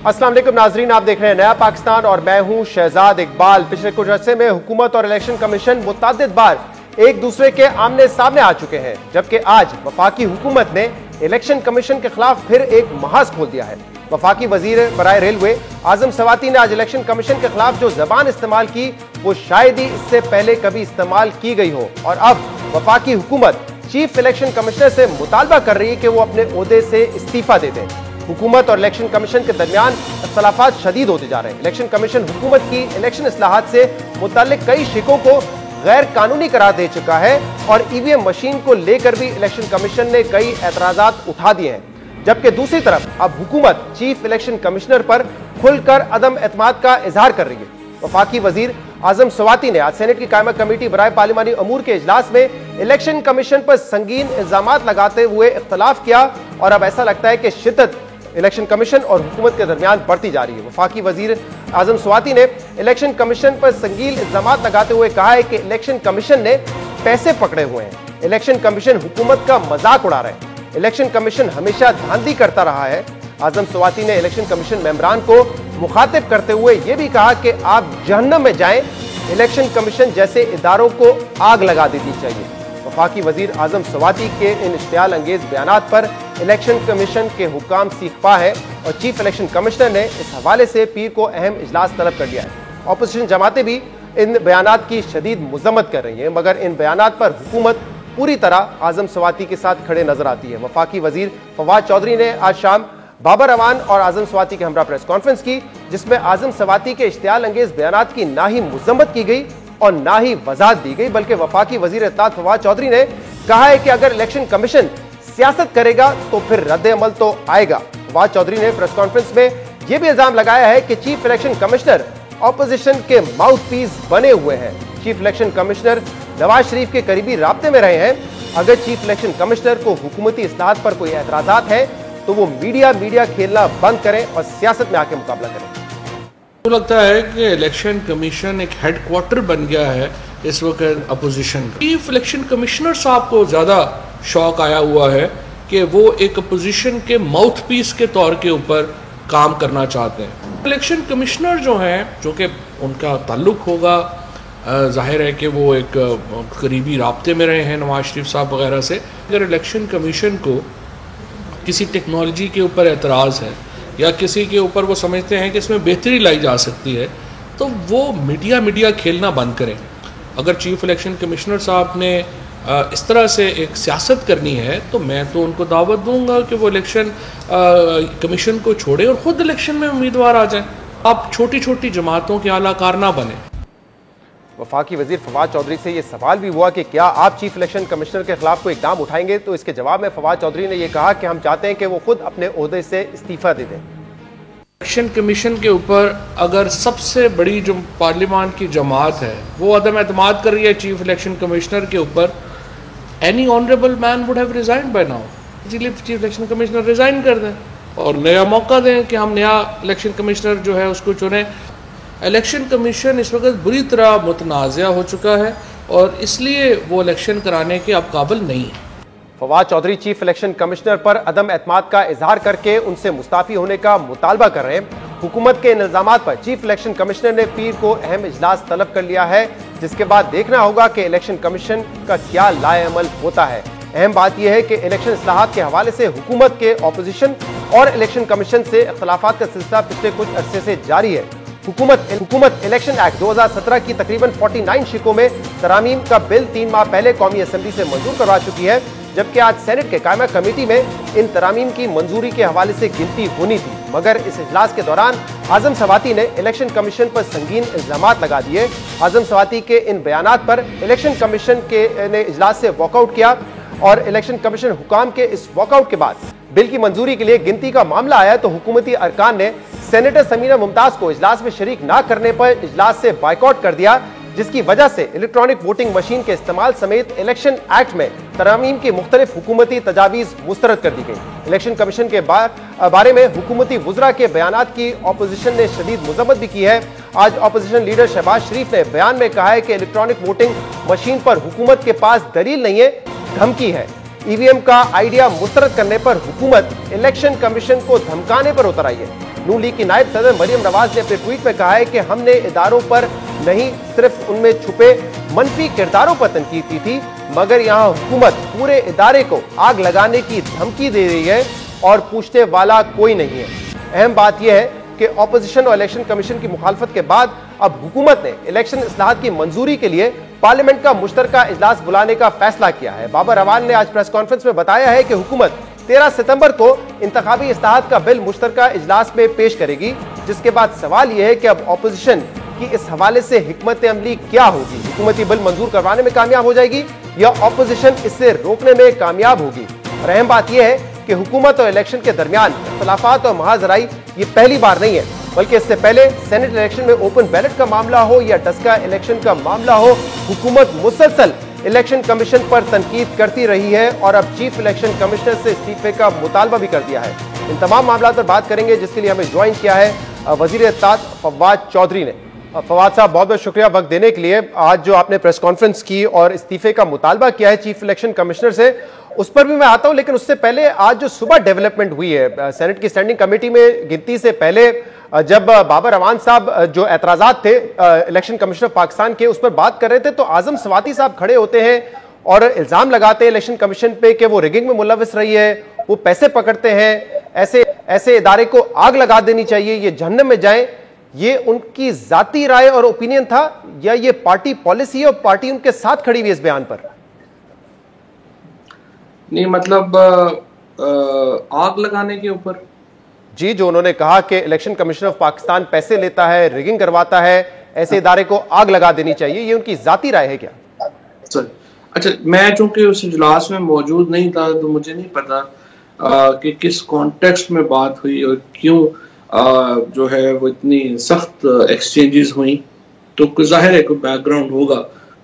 अस्सलाम वालेकुम नाजरीन, आप देख रहे हैं नया पाकिस्तान और मैं हूं शहजाद इकबाल। पिछले कुछ अरसे में हुकूमत और इलेक्शन कमीशन मुतअद्दिद बार एक दूसरे के आमने सामने आ चुके हैं, जबकि आज वफाकी हुकूमत ने इलेक्शन कमीशन के खिलाफ फिर एक महाज खोल दिया है। वफाकी वजीर बराए रेलवे आजम सवाती ने आज इलेक्शन कमीशन के खिलाफ जो जबान इस्तेमाल की वो शायद ही इससे पहले कभी इस्तेमाल की गई हो, और अब वफाकी हुकूमत चीफ इलेक्शन कमिश्नर से मुतालबा कर रही है कि वो अपने ओहदे से इस्तीफा दे दें। हुकूमत और इलेक्शन कमीशन के दरमियान इख्तलाफात शदीद होते जा रहे हैं। इलेक्शन कमीशन हुकूमत की इलेक्शन इस्लाहात से मुताल्लिक कई शिकों को गैर कानूनी करार दे चुका है और ईवीएम मशीन को लेकर भी इलेक्शन कमीशन ने कई एतराजात उठा दिए हैं, जबकि दूसरी तरफ अब हुकूमत चीफ इलेक्शन कमिश्नर पर खुलकर अदम एतमाद का इजहार कर रही है। वफाकी वजीर आजम सवाती ने आज सेनेट की कायमा कमेटी बराए पार्लिमानी अमूर के इजलास में इलेक्शन कमीशन पर संगीन इल्जामात लगाते हुए इख्तलाफ किया और अब ऐसा लगता है कि शिद्दत इलेक्शन कमीशन और हुकूमत के दरमियान बढ़ती जा रही है। वफाकी वजीर आजम सवाती ने इलेक्शन कमीशन पर संगीन इल्जामात लगाते हुए कहा है कि इलेक्शन कमीशन ने पैसे पकड़े हुए हैं, इलेक्शन कमीशन हुकूमत का मजाक उड़ा रहे हैं, इलेक्शन कमीशन हमेशा धांधली करता रहा है। आजम सवाती ने इलेक्शन कमीशन मेंबरान को मुखातिब करते हुए यह भी कहा कि आप जहन्नम में जाएं, इलेक्शन कमीशन जैसे इदारों को आग लगा देनी चाहिए। वफाकी वजीर आजम सवाती के इन इश्तियाल अंगेज बयानात पर इलेक्शन कमीशन के हुकाम सीखपा है और चीफ इलेक्शन कमिश्नर ने इस हवाले से पीर को अहम इजलास तलब कर लिया है। अपोजिशन जमातें भी इन बयानात की शदीद मजम्मत कर रही हैं, मगर इन बयानात पर हुकूमत पूरी तरह आजम सवाती के साथ खड़े नजर आती है। वफाकी वजीर फवाद चौधरी ने आज शाम बाबर अवान और आजम सवाती के हमरा प्रेस कॉन्फ्रेंस की, जिसमें आजम सवाती के इश्तियाल अंगेज बयानात की ना ही मजम्मत की गई और ना ही वजाहत दी गई, बल्कि वफाकी वजीर इत्तलात फवाद चौधरी ने कहा है कि अगर इलेक्शन कमीशन सियासत करेगा तो फिर रद्द अमल तो आएगा। फवाद चौधरी ने प्रेस कॉन्फ्रेंस में यह भी इल्जाम लगाया है कि चीफ इलेक्शन कमिश्नर ऑपोजिशन के माउथ पीस बने हुए हैं। Chief election commissioner Nawaz Sharif के करीबी राब्ते में रहे हैं। अगर चीफ इलेक्शन कमिश्नर को हुकूमती इस्लाहात पर कोई एतराजात है तो वो मीडिया खेलना बंद करें और सियासत में आके मुकाबला करें। तो लगता है कि इलेक्शन कमीशन एक हेडक्वार्टर बन गया है इस वक्त अपोजिशन का। चीफ इलेक्शन कमिश्नर साहब को ज़्यादा शौक आया हुआ है कि वो एक अपोजिशन के माउथ पीस के तौर के ऊपर काम करना चाहते हैं। इलेक्शन कमिश्नर जो हैं, जो कि उनका ताल्लुक होगा, जाहिर है कि वो एक करीबी राब्ते में रहे हैं नवाज शरीफ साहब वगैरह से। अगर इलेक्शन कमीशन को किसी टेक्नोलॉजी के ऊपर एतराज़ है या किसी के ऊपर वो समझते हैं कि इसमें बेहतरी लाई जा सकती है, तो वो मीडिया खेलना बंद करें। अगर चीफ इलेक्शन कमिश्नर साहब ने इस तरह से एक सियासत करनी है तो मैं तो उनको दावत दूंगा कि वो इलेक्शन कमीशन को छोड़े और ख़ुद इलेक्शन में उम्मीदवार आ जाएं। आप छोटी छोटी जमातों के आलाकार ना बने। वफाकी वजीर फवाद चौधरी से यह सवाल भी हुआ कि क्या आप चीफ इलेक्शन कमिश्नर के खिलाफ कोई इकदाम उठाएंगे, तो इसके जवाब में फवाद चौधरी ने यह कहा कि हम चाहते हैं कि वो खुद अपने ओहदे से इस्तीफा दे दें। इलेक्शन कमीशन के ऊपर अगर सबसे बड़ी जो पार्लियामान की जमात है वो अदम एतमाद कर रही है चीफ इलेक्शन कमिश्नर के ऊपर, any honourable man would have resigned by now. इसलिए चीफ इलेक्शन कमिश्नर रिजाइन कर दें और नया मौका दें कि हम नया इलेक्शन कमिश्नर जो है उसको चुनें। इलेक्शन कमीशन इस वक्त बुरी तरह मुतनाज़ा हो चुका है और इसलिए वो इलेक्शन कराने के अब काबिल नहीं है। Fawad Chaudhry chief election commissioner पर अदम एतमाद का इजहार करके उनसे मुस्ताफी होने का मुतालबा कर रहे हैं। हुकूमत के इन इल्जामात पर चीफ इलेक्शन कमिश्नर ने पीर को अहम इजलास तलब कर लिया है, जिसके बाद देखना होगा कि इलेक्शन कमीशन का क्या लाएअमल होता है। अहम बात यह है कि इलेक्शन इस्लाहात के हवाले से हुकूमत के ऑपोजिशन और इलेक्शन कमीशन से इख्तलाफात का सिलसिला पिछले कुछ अरसे से जारी है। हुकूमत इलेक्शन एक्ट 2017 की तकरीबन 49 शिकों में तरामीम का बिल 3 माह पहले कौमी असम्बली से मंजूर करवा चुकी है, जबकि आज सेनेट के कायमा कमेटी में इन तरामीम की मंजूरी के हवाले से गिनती होनी थी, मगर इस इजलास के दौरान आजम सवाती ने इलेक्शन कमीशन पर संगीन इल्जामात लगा दिए। आजम सवाती के इन बयानात पर इलेक्शन कमीशन ने इजलास से वॉकआउट किया और इलेक्शन कमीशन हुकाम के इस वॉकआउट के बाद बिल की मंजूरी के लिए गिनती का मामला आया तो हुकूमती अरकान ने सेनेटर समीना मुमताज को इजलास में शरीक न करने पर इजलास से बाइकआउट कर दिया, जिसकी वजह से इलेक्ट्रॉनिक वोटिंग मशीन के इस्तेमाल समेत इलेक्शन एक्ट में तरामीम की मुख्तलिफ हुकूमती तजावीज़ मुस्तरद कर दी गई। इलेक्शन कमीशन के बारे में हुकूमती वुज़रा के बयानात की अपोजिशन ने शदीद मजम्मत भी की है। आज अपोजिशन लीडर शहबाज शरीफ ने बयान में कहा है कि इलेक्ट्रॉनिक वोटिंग मशीन पर हुकूमत के पास दलील नहीं है, धमकी है। ईवीएम का आइडिया मुस्तरद करने पर हुकूमत इलेक्शन कमीशन को धमकाने पर उतर आई है। नून लीग की नायब सदर मरियम नवाज ने अपने ट्वीट में कहा है कि हमने इदारों पर नहीं सिर्फ उनमें छुपे मनफी किरदारों पर तनकीद की थी, मगर यहाँ हुकूमत पूरे इदारे को आग लगाने की धमकी दे रही है और पूछने वाला कोई नहीं है। अहम बात यह है कि ऑपोजिशन और इलेक्शन कमीशन की मुखालफत के बाद अब हुकूमत ने इलेक्शन इस्लाहात की मंजूरी के लिए पार्लियामेंट का मुश्तरका इजलास बुलाने का फैसला किया है। बाबर अवान ने आज प्रेस कॉन्फ्रेंस में बताया है कि हुकूमत 13 सितंबर को इंतखाबी इस्लाहात का बिल मुश्तरका इजलास में पेश करेगी, जिसके बाद सवाल यह है कि अब ऑपोजिशन की इस हवाले से हिकमत अमली क्या होगी। हुकूमती बिल मंजूर करवाने में कामयाब हो जाएगी या ऑपोजिशन इसे रोकने में कामयाब होगी। और अहम बात यह है कि हुकूमत और इलेक्शन के दरमियान इख्तलाफात और महाजराई ये पहली बार नहीं है, बल्कि इससे पहले सेनेट इलेक्शन में ओपन बैलेट का मामला हो या डस्का इलेक्शन का मामला हो, हुकूमत मुसलसल इलेक्शन कमीशन पर तनकीद करती रही है और अब चीफ इलेक्शन कमिश्नर से इस्तीफे का मुतालबा भी कर दिया है। इन तमाम मामलों पर बात करेंगे, जिसके लिए हमें ज्वाइन किया है वजीर इत्तेफाक फवाद चौधरी ने। फवाद साहब, बहुत बहुत शुक्रिया वक्त देने के लिए। आज जो आपने प्रेस कॉन्फ्रेंस की और इस्तीफे का मुतालबा किया है चीफ इलेक्शन कमिश्नर से, उस पर भी मैं आता हूं, लेकिन उससे पहले आज जो सुबह डेवलपमेंट हुई है सेनेट की स्टैंडिंग कमेटी में गिनती से पहले, जब बाबर अवान साहब जो एतराजात थे इलेक्शन कमिश्नर पाकिस्तान के उस पर बात कर रहे थे, तो आजम सवाती साहब खड़े होते हैं और इल्जाम लगाते हैं इलेक्शन कमीशन पे कि वो रिगिंग में मुलविस रही है, वो पैसे पकड़ते हैं, ऐसे इदारे को आग लगा देनी चाहिए, ये जहन्नम में जाएं। ये उनकी जाती राय और ओपिनियन था या ये पार्टी पॉलिसी है और पार्टी उनके साथ खड़ी हुई इस बयान पर? नहीं, मतलब आग लगाने के ऊपर जी, जो उन्होंने कहा कि इलेक्शन कमीशन ऑफ पाकिस्तान पैसे लेता है, रिगिंग करवाता है, ऐसे इदारे को आग लगा देनी चाहिए, ये उनकी जाती राय है क्या? अच्छा, मैं चूंकि उस इजलास में मौजूद नहीं था तो मुझे नहीं पता कि किस कॉन्टेक्स्ट में बात हुई और क्यों जो है वो इतनी सख्त एक्सचेंजेस हुई। तो जाहिर है कोई बैकग्राउंड होगा।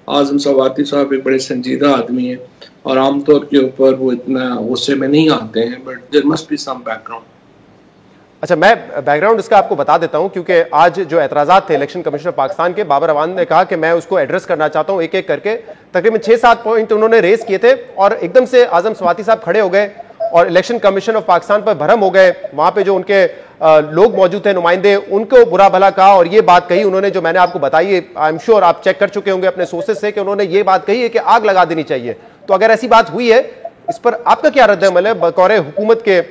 आजम सवाती साहब एक बड़े संजीदा आदमी है और आमतौर के ऊपर वो इतना गुस्से में नहीं आते हैं, but there must be some background. अच्छा, मैं बैकग्राउंड इसका आपको बता देता हूं, क्योंकि आज जो एतराजात थे इलेक्शन कमिश्नर पाकिस्तान के, बाबर अवान ने कहा कि मैं उसको एड्रेस करना चाहता हूं एक एक करके। तकरीबन 6-7 पॉइंट उन्होंने रेज किए थे और एकदम से आजम सवाती साहब खड़े हो गए और इलेक्शन कमीशन ऑफ पाकिस्तान पर भरम हो गए। वहां पे जो उनके लोग मौजूद थे, नुमाइंदे, उनको बुरा भला कहा और ये बात कही उन्होंने, जो मैंने आपको बताई, आई एम श्योर आप चेक कर चुके होंगे अपने सोर्सेज से, कि उन्होंने ये बात कही है कि आग लगा देनी चाहिए। तो अगर ऐसी बात हुई है, इस पर आपका क्या रद्द अमल है बतौर हुकूमत के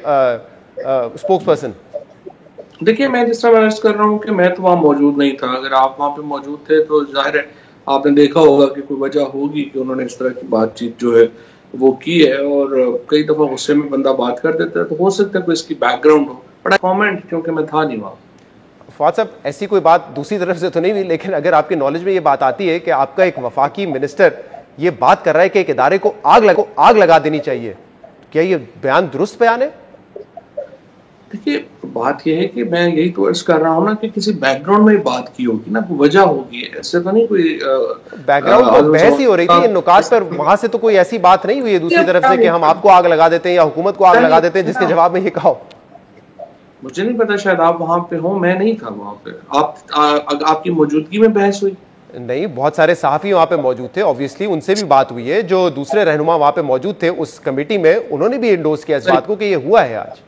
स्पोक्स पर्सन? देखिए, मैं जिस तरह अर्ज कर रहा हूँ कि मैं तो वहाँ मौजूद नहीं था। अगर आप वहाँ पे मौजूद थे तो जाहिर है आपने देखा होगा कि कोई वजह होगी कि उन्होंने इस तरह की बातचीत जो है वो की है। और कई दफा गुस्से में बंदा बात कर देता है, तो हो सकता है कोई इसकी बैकग्राउंड हो, बड़ा कमेंट, क्योंकि मैं था नहीं वहाँ। फवाद साहब, ऐसी कोई बात दूसरी तरफ से तो नहीं हुई, लेकिन अगर आपके नॉलेज में ये बात आती है कि आपका एक वफाकी मिनिस्टर ये बात कर रहा है कि एक इदारे को आग लगा देनी चाहिए, क्या ये बयान दुरुस्त बयान है? देखिए, बात यह है कि मैं यही तो अर्ज कर रहा हूँ ना कि किसी बैकग्राउंड में बात की होगी ना, वजह होगी, ऐसे तो नहीं कोई बैकग्राउंड तो बहस ही हो रही थी इन नुकात पर। वहां से तो कोई ऐसी बात नहीं हुई है दूसरी तरफ से कि हम आपको आग लगा देते हैं या हुकूमत को आग लगा देते हैं, जिसके जवाब में ये कहा। मुझे नहीं पता, शायद आप वहां पे हो, मैं नहीं था वहां पे। आपकी मौजूदगी में बहस हुई? नहीं, बहुत सारे सहाफी वहां पे मौजूद थे, ऑब्वियसली उनसे भी बात हुई है। जो दूसरे रहनुमा वहां पे मौजूद थे उस कमेटी में, उन्होंने भी इंडोर्स किया इस बात को कि ये हुआ है आज।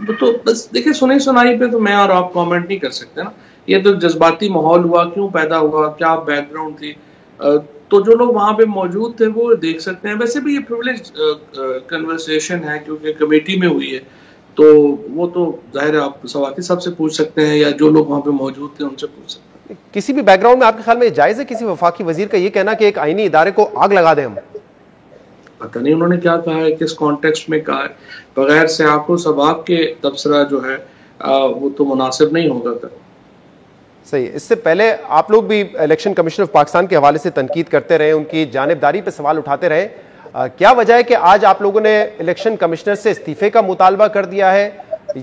तो बस देखिए, सुनी सुनाई पे तो मैं और आप कमेंट नहीं कर सकते ना। ये तो जज्बाती माहौल हुआ, क्यों पैदा हुआ, क्या बैकग्राउंड थी, तो जो लोग वहां पे मौजूद थे वो देख सकते हैं। वैसे भी ये प्रिविलेज कन्वर्सेशन है क्योंकि कमेटी में हुई है, तो वो तो जाहिर है आप सवाती साहब से पूछ सकते हैं या जो लोग वहां पे मौजूद थे उनसे पूछ सकते हैं। किसी भी बैकग्राउंड में आपके ख्याल में जायज है किसी वफाकी वजीर का ये कहना कि एक आईनी इदारे को आग लगा दें हम? पता नहीं उन्होंने क्या कहा है, किस कॉन्टेक्स्ट में कहा है। बगैर से आपको सबाब के तबसरा जो है वो तो मुनासिब नहीं होगा था। सही है। इससे पहले आप लोग भी इलेक्शन कमीशन ऑफ पाकिस्तान के हवाले से तनकीद करते रहे, उनकी जानिबदारी पर सवाल उठाते रहे। क्या वजह है कि आज आप लोगों ने इलेक्शन कमिश्नर से इस्तीफे का मुतालबा कर दिया है?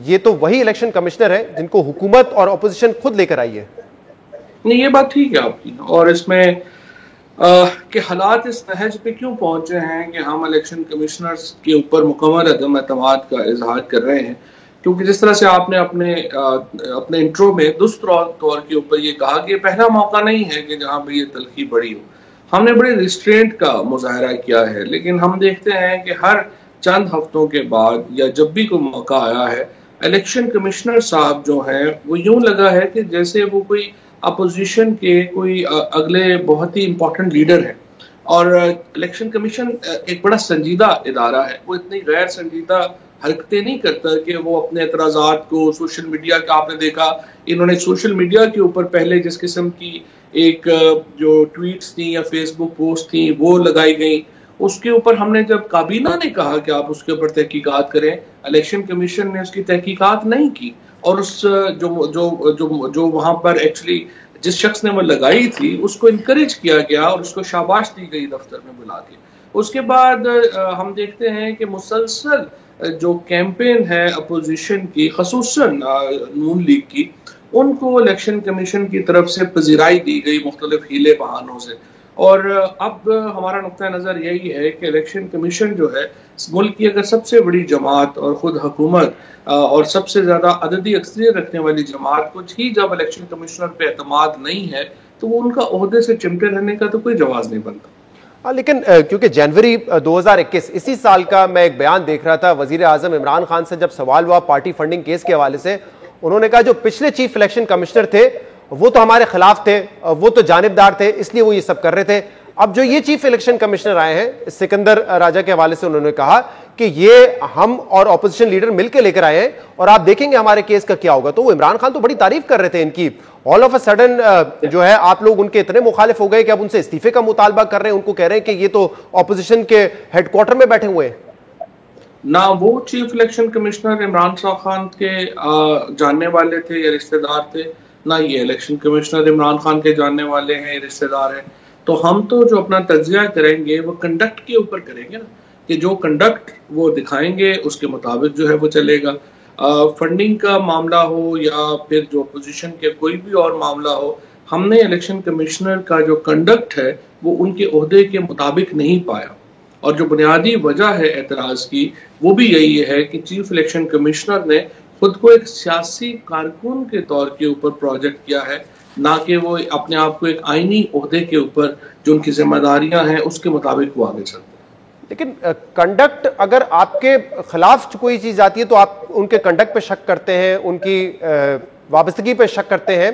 ये तो वही इलेक्शन कमिश्नर है जिनको हुकूमत और अपोजिशन खुद लेकर आई है। नहीं, ये बात ठीक है आपकी, और इसमें कि हालात इस नहज पे क्यों पहुंचे हैं कि हम इलेक्शन कमिश्नर्स के ऊपर मुकम्मल अदम एतमाद का इजहार कर रहे हैं। क्योंकि जिस तरह से आपने अपने इंट्रो में दुरुस्त तौर के ऊपर ये कहा कि ये पहला मौका नहीं है कि जहाँ पे ये तलखी बढ़ी हो। हमने बड़े रिस्ट्रेंट का मुजाहरा किया है, लेकिन हम देखते हैं कि हर चंद हफ्तों के बाद या जब भी कोई मौका आया है, इलेक्शन कमिश्नर साहब जो हैं वो यूं लगा है कि जैसे वो कोई अपोजिशन के कोई अगले बहुत ही इंपॉर्टेंट लीडर हैं। और इलेक्शन कमीशन एक बड़ा संजीदा इदारा है, वो इतनी गैर संजीदा हरकतें नहीं करता कि वो अपने एतराज़ात को सोशल मीडिया का, आपने देखा इन्होंने सोशल मीडिया के ऊपर पहले जिस किस्म की एक जो ट्वीट्स थी या फेसबुक पोस्ट थी वो लगाई गई, उसके ऊपर हमने जब काबीना ने कहा कि आप उसके ऊपर तहकीकात करें, इलेक्शन कमीशन ने उसकी तहकीकात नहीं की और उस जो जो जो जो वहां पर एक्चुअली जिस शख्स ने वो लगाई थी उसको इनकरेज किया गया और उसको शाबाश दी गई दफ्तर में बुला के। उसके बाद हम देखते हैं कि मुसलसल जो कैंपेन है अपोजिशन की, खसूसन नून लीग की, उनको इलेक्शन कमीशन की तरफ से पजीराई दी गई मुख्तलिफ हीले बहानों से। और अब हमारा नुक्ता नज़र यही है कि इलेक्शन कमीशन जो है मुल्क की अगर सबसे बड़ी जमात और ख़ुद हुकूमत और सबसे ज़्यादा अददी अक्सरियत रखने वाली जमात को ही जब इलेक्शन कमिश्नर पे एतमाद नहीं है तो वो उनका ओहदे से चिमटे रहने का तो कोई जवाब नहीं बनता। हाँ, लेकिन क्योंकि जनवरी 2021 इसी साल का मैं एक बयान देख रहा था वजीर आजम इमरान खान से, जब सवाल हुआ पार्टी फंडिंग केस के हवाले से, उन्होंने कहा जो पिछले चीफ इलेक्शन कमिश्नर थे वो तो हमारे खिलाफ थे, वो तो जानिबदार थे, इसलिए वो ये सब कर रहे थे। अब जो ये चीफ इलेक्शन कमिश्नर आए हैं सिकंदर राजा के हवाले से, उन्होंने कहा कि ये हम और ऑपोजिशन लीडर मिलकर लेकर आए हैं और आप देखेंगे हमारे केस का क्या होगा। तो वो इमरान खान तो बड़ी तारीफ कर रहे थे इनकी, ऑल ऑफ अ सडन जो है आप लोग उनके इतने मुखालिफ हो गए कि अब उनसे इस्तीफे का मुतालबा कर रहे हैं, उनको कह रहे हैं कि ये तो ऑपोजिशन के हेडक्वार्टर में बैठे हुए हैं। ना वो chief election commissioner Imran Khan के जानने वाले थे या रिश्तेदार थे, ना ये इलेक्शन कमिश्नर इमरान खान के जानने वाले हैं, रिश्तेदार हैं। तो हम तो जो अपना तज्जिया करेंगे वो कंडक्ट के ऊपर करेंगे ना, कि जो कंडक्ट वो दिखाएंगे उसके मुताबिक जो है वो चलेगा। फंडिंग का मामला हो या फिर जो अपोजिशन के कोई भी और मामला हो, हमने इलेक्शन कमिश्नर का जो कंडक्ट है वो उनके ओहदे के मुताबिक नहीं पाया। और जो बुनियादी वजह है एतराज़ की वो भी यही है कि चीफ इलेक्शन कमिश्नर ने खुद को एक सियासी कारकुन के तौर के ऊपर प्रोजेक्ट किया है, ना कि वो अपने आप को एक आईनी ओहदे के ऊपर जो उनकी जिम्मेदारियां हैं उसके मुताबिक वो आगे चलते हैं। लेकिन कंडक्ट अगर आपके खिलाफ कोई चीज आती है तो आप उनके कंडक्ट पे शक करते हैं, उनकी वाबस्तगी पे शक करते हैं।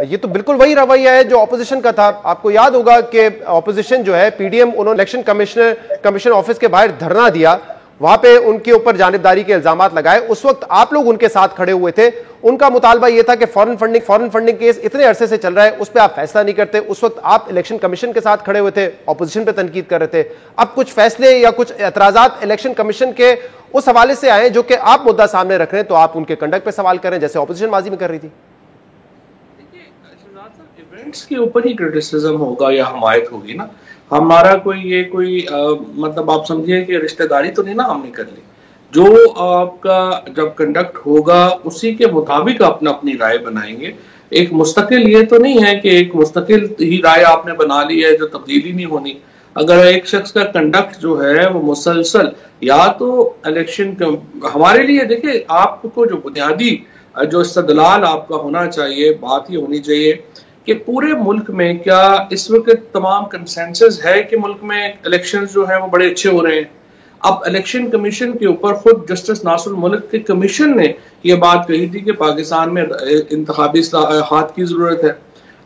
ये तो बिल्कुल वही रवैया है जो ऑपोजिशन का था। आपको याद होगा कि ऑपोजिशन जो है पीडीएम, उन्होंने इलेक्शन कमिश्न ऑफिस के बाहर धरना दिया, वहां पे उनके ऊपर जानिबदारी के इल्जामात लगाए। उस वक्त आप लोग उनके साथ खड़े हुए थे। उनका मुतालबा यह था कि फॉरेन फंडिंग केस इतने अरसे से चल रहा है, उस पर आप फैसला नहीं करते। उस वक्त आप इलेक्शन कमीशन के साथ खड़े हुए थे, ऑपोजिशन पे तनकीद कर रहे थे। अब कुछ फैसले या कुछ एतराजात इलेक्शन कमीशन के उस हवाले से आए जो कि आप मुद्दा सामने रख रहे हैं, तो आप उनके कंडक्ट पे सवाल कर रहे हैं जैसे ऑपोजिशन माजी में कर रही थी। इवेंट्स के ऊपर ही क्रिटिसिज्म होगा या हमायत होगी ना, हमारा कोई मतलब आप समझिए कि रिश्तेदारी तो नहीं ना हमने कर ली। जो आपका जब कंडक्ट होगा उसी के मुताबिक अपना अपनी राय बनाएंगे। एक मुस्तकिल ये तो नहीं है कि एक मुस्तकिल ही राय आपने बना ली है जो तब्दीली नहीं होनी। अगर एक शख्स का कंडक्ट जो है वो मुसलसल, या तो इलेक्शन हमारे लिए देखिए, आपको जो बुनियादी जो इस्तदलाल आपका होना चाहिए, बात ही होनी चाहिए कि पूरे मुल्क में क्या इस वक्त तमाम कंसेंसस है कि मुल्क में इलेक्शंस जो है वो बड़े अच्छे हो रहे हैं। अब इलेक्शन कमीशन के ऊपर खुद जस्टिस नासुर मुल्क के कमीशन ने ये बात कही थी कि पाकिस्तान में इंतखाबी इस्लाहात की जरूरत है।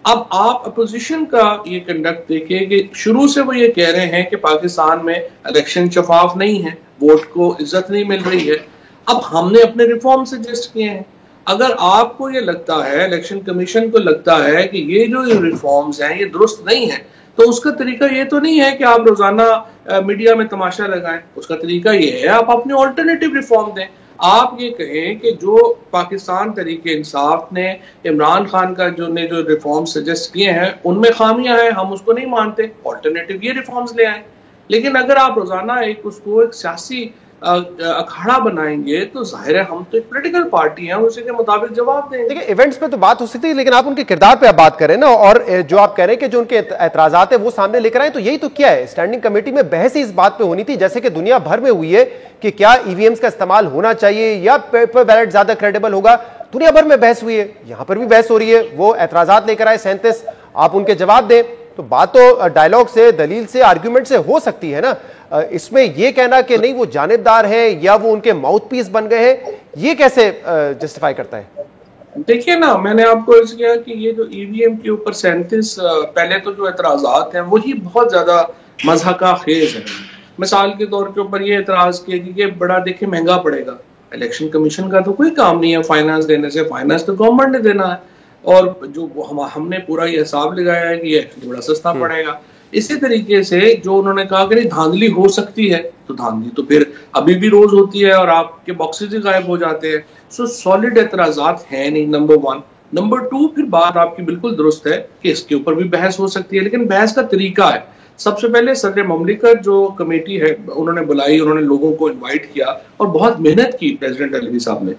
अब आप अपोजिशन का ये कंडक्ट देखिए कि शुरू से वो ये कह रहे हैं कि पाकिस्तान में इलेक्शन शफाफ नहीं है, वोट को इज्जत नहीं मिल रही है। अब हमने अपने रिफॉर्म सजेस्ट किए हैं। अगर आपको ये लगता है, इलेक्शन कमीशन को लगता है कि ये जो रिफॉर्म्स हैं ये दुरुस्त नहीं है, तो उसका तरीका ये तो नहीं है कि आप रोजाना मीडिया में तमाशा लगाएं। उसका तरीका ये है आप अपने ऑल्टरनेटिव रिफॉर्म दें। आप ये कहें कि जो पाकिस्तान तरीके इंसाफ ने इमरान खान का जो रिफॉर्म सजेस्ट किए हैं उनमें खामियां हैं, हम उसको नहीं मानते, ऑल्टरनेटिव ये रिफॉर्म्स ले आए। लेकिन अगर आप रोजाना उसको एक सियासी अखाड़ा बनाएंगे तो जाहिर है हम तो एक पॉलिटिकल पार्टी हैं, उसी के मुताबिक जवाब देंगे। देखिए इवेंट्स पे तो बात हो सकती है, लेकिन आप उनके किरदार पे आप बात करें ना, और जो आप कह रहे हैं कि जो उनके एतराजात है वो सामने लेकर आए, तो यही तो क्या है, स्टैंडिंग कमेटी में बहस ही इस बात पे होनी थी जैसे कि दुनिया भर में हुई है कि क्या ईवीएम्स का इस्तेमाल होना चाहिए या पेपर बैलेट ज्यादा क्रेडिबल होगा। दुनिया भर में बहस हुई है, यहां पर भी बहस हो रही है। वो एतराजात लेकर आए 37, आप उनके जवाब दें, तो बात तो डायलॉग से, दलील से, आर्ग्यूमेंट से हो सकती है ना। इसमें यह कहना कि नहीं वो जानिबदार है या वो उनके माउथ पीस बन गए हैं, ये कैसे जस्टिफाई करता है? देखिए ना, मैंने आपको अर्ज किया कि ये जो ईवीएम के ऊपर 37 पहले तो जो एतराजात हैं वही बहुत ज्यादा मज़हका खेज है। मिसाल के तौर के ऊपर ये एतराज किया कि ये बड़ा देखिए महंगा पड़ेगा। इलेक्शन कमीशन का तो कोई काम नहीं है फाइनेंस देने से, फाइनेंस तो गवर्नमेंट ने देना है, और जो हमने पूरा ये हिसाब लगाया है कि ये बड़ा सस्ता पड़ेगा। इसी तरीके से जो उन्होंने कहा कि धांधली हो सकती है, तो धांधली तो फिर अभी भी रोज होती है और आपके बॉक्सेस ही गायब हो जाते हैं। सो सॉलिड एतराजात है नहीं, नंबर 1। नंबर 2, फिर बात आपकी बिल्कुल दुरुस्त है कि इसके ऊपर भी बहस हो सकती है, लेकिन बहस का तरीका है। सबसे पहले सदर ममलिकत जो कमेटी है उन्होंने बुलाई, उन्होंने लोगों को इन्वाइट किया और बहुत मेहनत की प्रेसिडेंट अलवी साहब ने।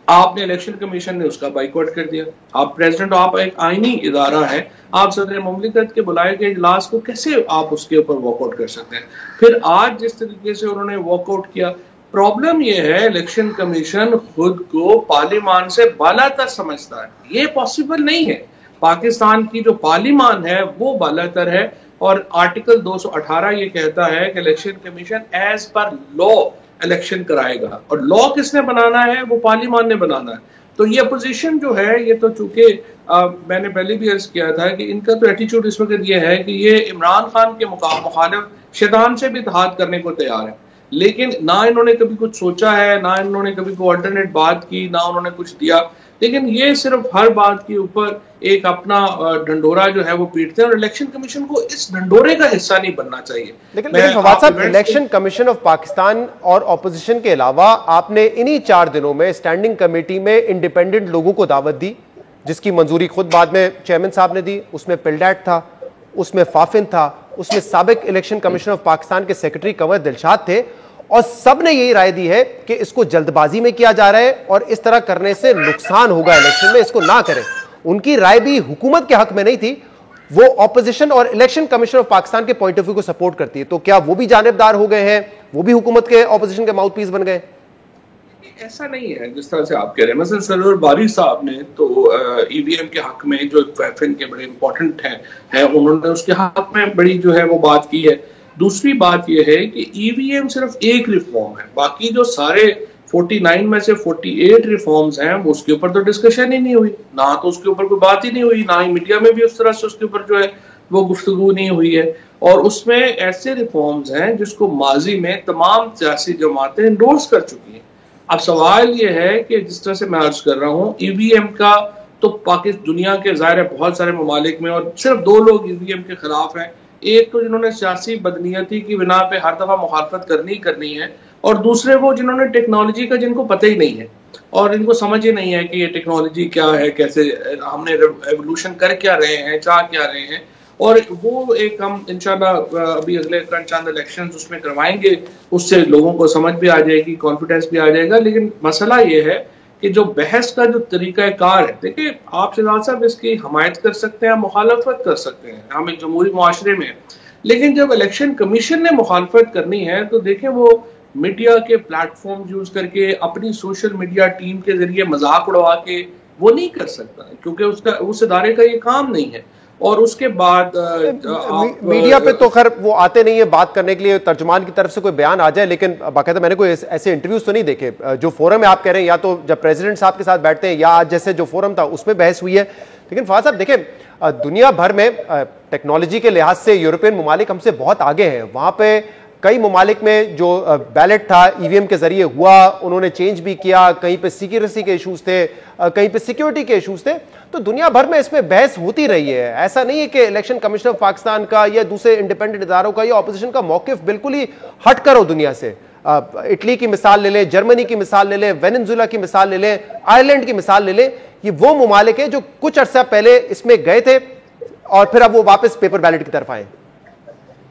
आपने इलेक्शन कमीशन ने उसका बाइकआउट कर दिया। आप प्रेसिडेंट, आप एक आईनी इदारा है, आप सदर ममलिकत के बुलाए गए इजलास को कैसे आप उसके ऊपर वॉकआउट कर सकते हैं? फिर आज जिस तरीके से उन्होंने वॉकआउट किया, प्रॉब्लम यह है इलेक्शन कमीशन खुद को पार्लियामान से बालातर समझता है। ये पॉसिबल नहीं है। पाकिस्तान की जो पार्लियामान है वो बालातर है, और आर्टिकल 218 ये कहता है कि election commission as per law election कराएगा, और लॉ किसने बनाना है? वो पार्लियामान ने बनाना है। तो ये अपोजिशन जो है, ये तो चूंकि मैंने पहले भी अर्ज किया था कि इनका तो एटीट्यूड इस वक्त ये है कि ये इमरान खान के मुखालिफ शैतान से भी इत्तेहाद करने को तैयार है, लेकिन ना इन्होंने कभी कुछ सोचा है, ना इन्होंने कभी कोई अल्टरनेट बात की, ना उन्होंने कुछ दिया। लेकिन ये सिर्फ हर बात के ऊपर एक अपना ढंडोरा जो है वो पीटते हैं, और इलेक्शन कमीशन को इस ढंडोरे का हिस्सा नहीं बनना चाहिए। लेकिन फवाद साहब, इलेक्शन कमीशन ऑफ पाकिस्तान और ऑपोजिशन के अलावा आपने इन्हीं 4 दिनों में स्टैंडिंग कमेटी में इंडिपेंडेंट लोगों को दावत दी, जिसकी मंजूरी खुद बाद में चेयरमैन साहब ने दी। उसमें पिलडैट था, उसमें फाफिन था, उसमें साबिक इलेक्शन कमीशन ऑफ पाकिस्तान के सेक्रेटरी कंवर दिलशाद थे, और सब ने यही राय दी है कि इसको जल्दबाजी में किया जा रहा है और इस तरह करने से नुकसान होगा इलेक्शन में, इसको ना करें। उनकी राय भी हुकूमत के हक में नहीं थी, वो ऑपोजिशन और इलेक्शन कमीशन ऑफ पाकिस्तान के पॉइंट ऑफ व्यू को सपोर्ट करती है। तो क्या वो भी जानिबदार हो गए हैं, वो भी हुकूमत के ऑपोजिशन के माउथपीस बन गए? ऐसा नहीं है जिस तरह से आप कह रहे हैं। मसलन सरवर बारी साहब ने तो ईवीएम के हक में जो फैफिन के बड़े इंपॉर्टेंट है उन्होंने उसके हक में बड़ी जो है वो बात की है। दूसरी बात यह है कि ईवीएम सिर्फ एक रिफॉर्म है, बाकी जो सारे 49 में से 48 रिफॉर्म्स हैं वो उसके ऊपर तो डिस्कशन ही नहीं हुई, ना तो उसके ऊपर कोई बात ही नहीं हुई, ना ही मीडिया में भी उस तरह से उसके ऊपर जो है वो गुफ्तगू नहीं हुई है। और उसमें ऐसे रिफॉर्म्स हैं जिसको माजी में तमाम सियासी जमातें इंडोर्स कर चुकी हैं। अब सवाल ये है कि जिस तरह से मैं अर्ज कर रहा हूँ, ईवीएम का तो पाकिस्तान दुनिया के ज़ाहिर है बहुत सारे ममालिक में, और सिर्फ 2 लोग ईवीएम के खिलाफ हैं। एक तो जिन्होंने सियासी बदनीयती की बिना पे हर दफा मुखालफत करनी है, और दूसरे वो जिन्होंने टेक्नोलॉजी का जिनको पता ही नहीं है और इनको समझ ही नहीं है कि ये टेक्नोलॉजी क्या है, कैसे हमने एवोल्यूशन कर क्या रहे हैं, चाह क्या रहे हैं। और वो एक हम इंशाल्लाह अभी अगले चंद इलेक्शंस उसमें करवाएंगे, उससे लोगों को समझ भी आ जाएगी, कॉन्फिडेंस भी आ जाएगा। लेकिन मसला ये है कि जो बहस का जो तरीकाकार है, देखिए आप शहजाद साहब इसकी हमायत कर सकते हैं, मुखालफत कर सकते हैं, हम एक जमहूरी मुआशरे में, लेकिन जब इलेक्शन कमीशन ने मुखालफत करनी है तो देखें वो मीडिया के प्लेटफॉर्म यूज करके, अपनी सोशल मीडिया टीम के जरिए मजाक उड़वा के वो नहीं कर सकता, क्योंकि उसका उस इदारे का ये काम नहीं है। और उसके बाद मीडिया पे तो खैर वो आते नहीं है बात करने के लिए, तर्जुमान की तरफ से कोई बयान आ जाए, लेकिन बाकायदा मैंने कोई ऐसे इंटरव्यूज तो नहीं देखे। जो फोरम है आप कह रहे हैं, या तो जब प्रेसिडेंट साहब के साथ बैठते हैं या आज जैसे जो फोरम था उसमें बहस हुई है। लेकिन फवाद साहब देखें, दुनिया भर में टेक्नोलॉजी के लिहाज से यूरोपियन ममालिक हमसे बहुत आगे हैं। वहां पे कई ममालिक में जो बैलेट था ईवीएम के जरिए हुआ, उन्होंने चेंज भी किया, कहीं पे सिक्योरिटी के इशूज थे, कहीं पे सिक्योरिटी के इशूज थे। तो दुनिया भर में इसमें बहस होती रही है। ऐसा नहीं है कि इलेक्शन कमीशन ऑफ पाकिस्तान का या दूसरे इंडिपेंडेंट इदारों का या ऑपोजिशन का मौकिफ बिल्कुल ही हट कर हो दुनिया से। इटली की मिसाल ले लें, जर्मनी की मिसाल ले लें, वेनेजुएला की मिसाल ले लें, आयरलैंड की मिसाल ले लें। ये वो ममालिक है जो कुछ अर्सा पहले इसमें गए थे और फिर अब वो वापस पेपर बैलेट की तरफ आए।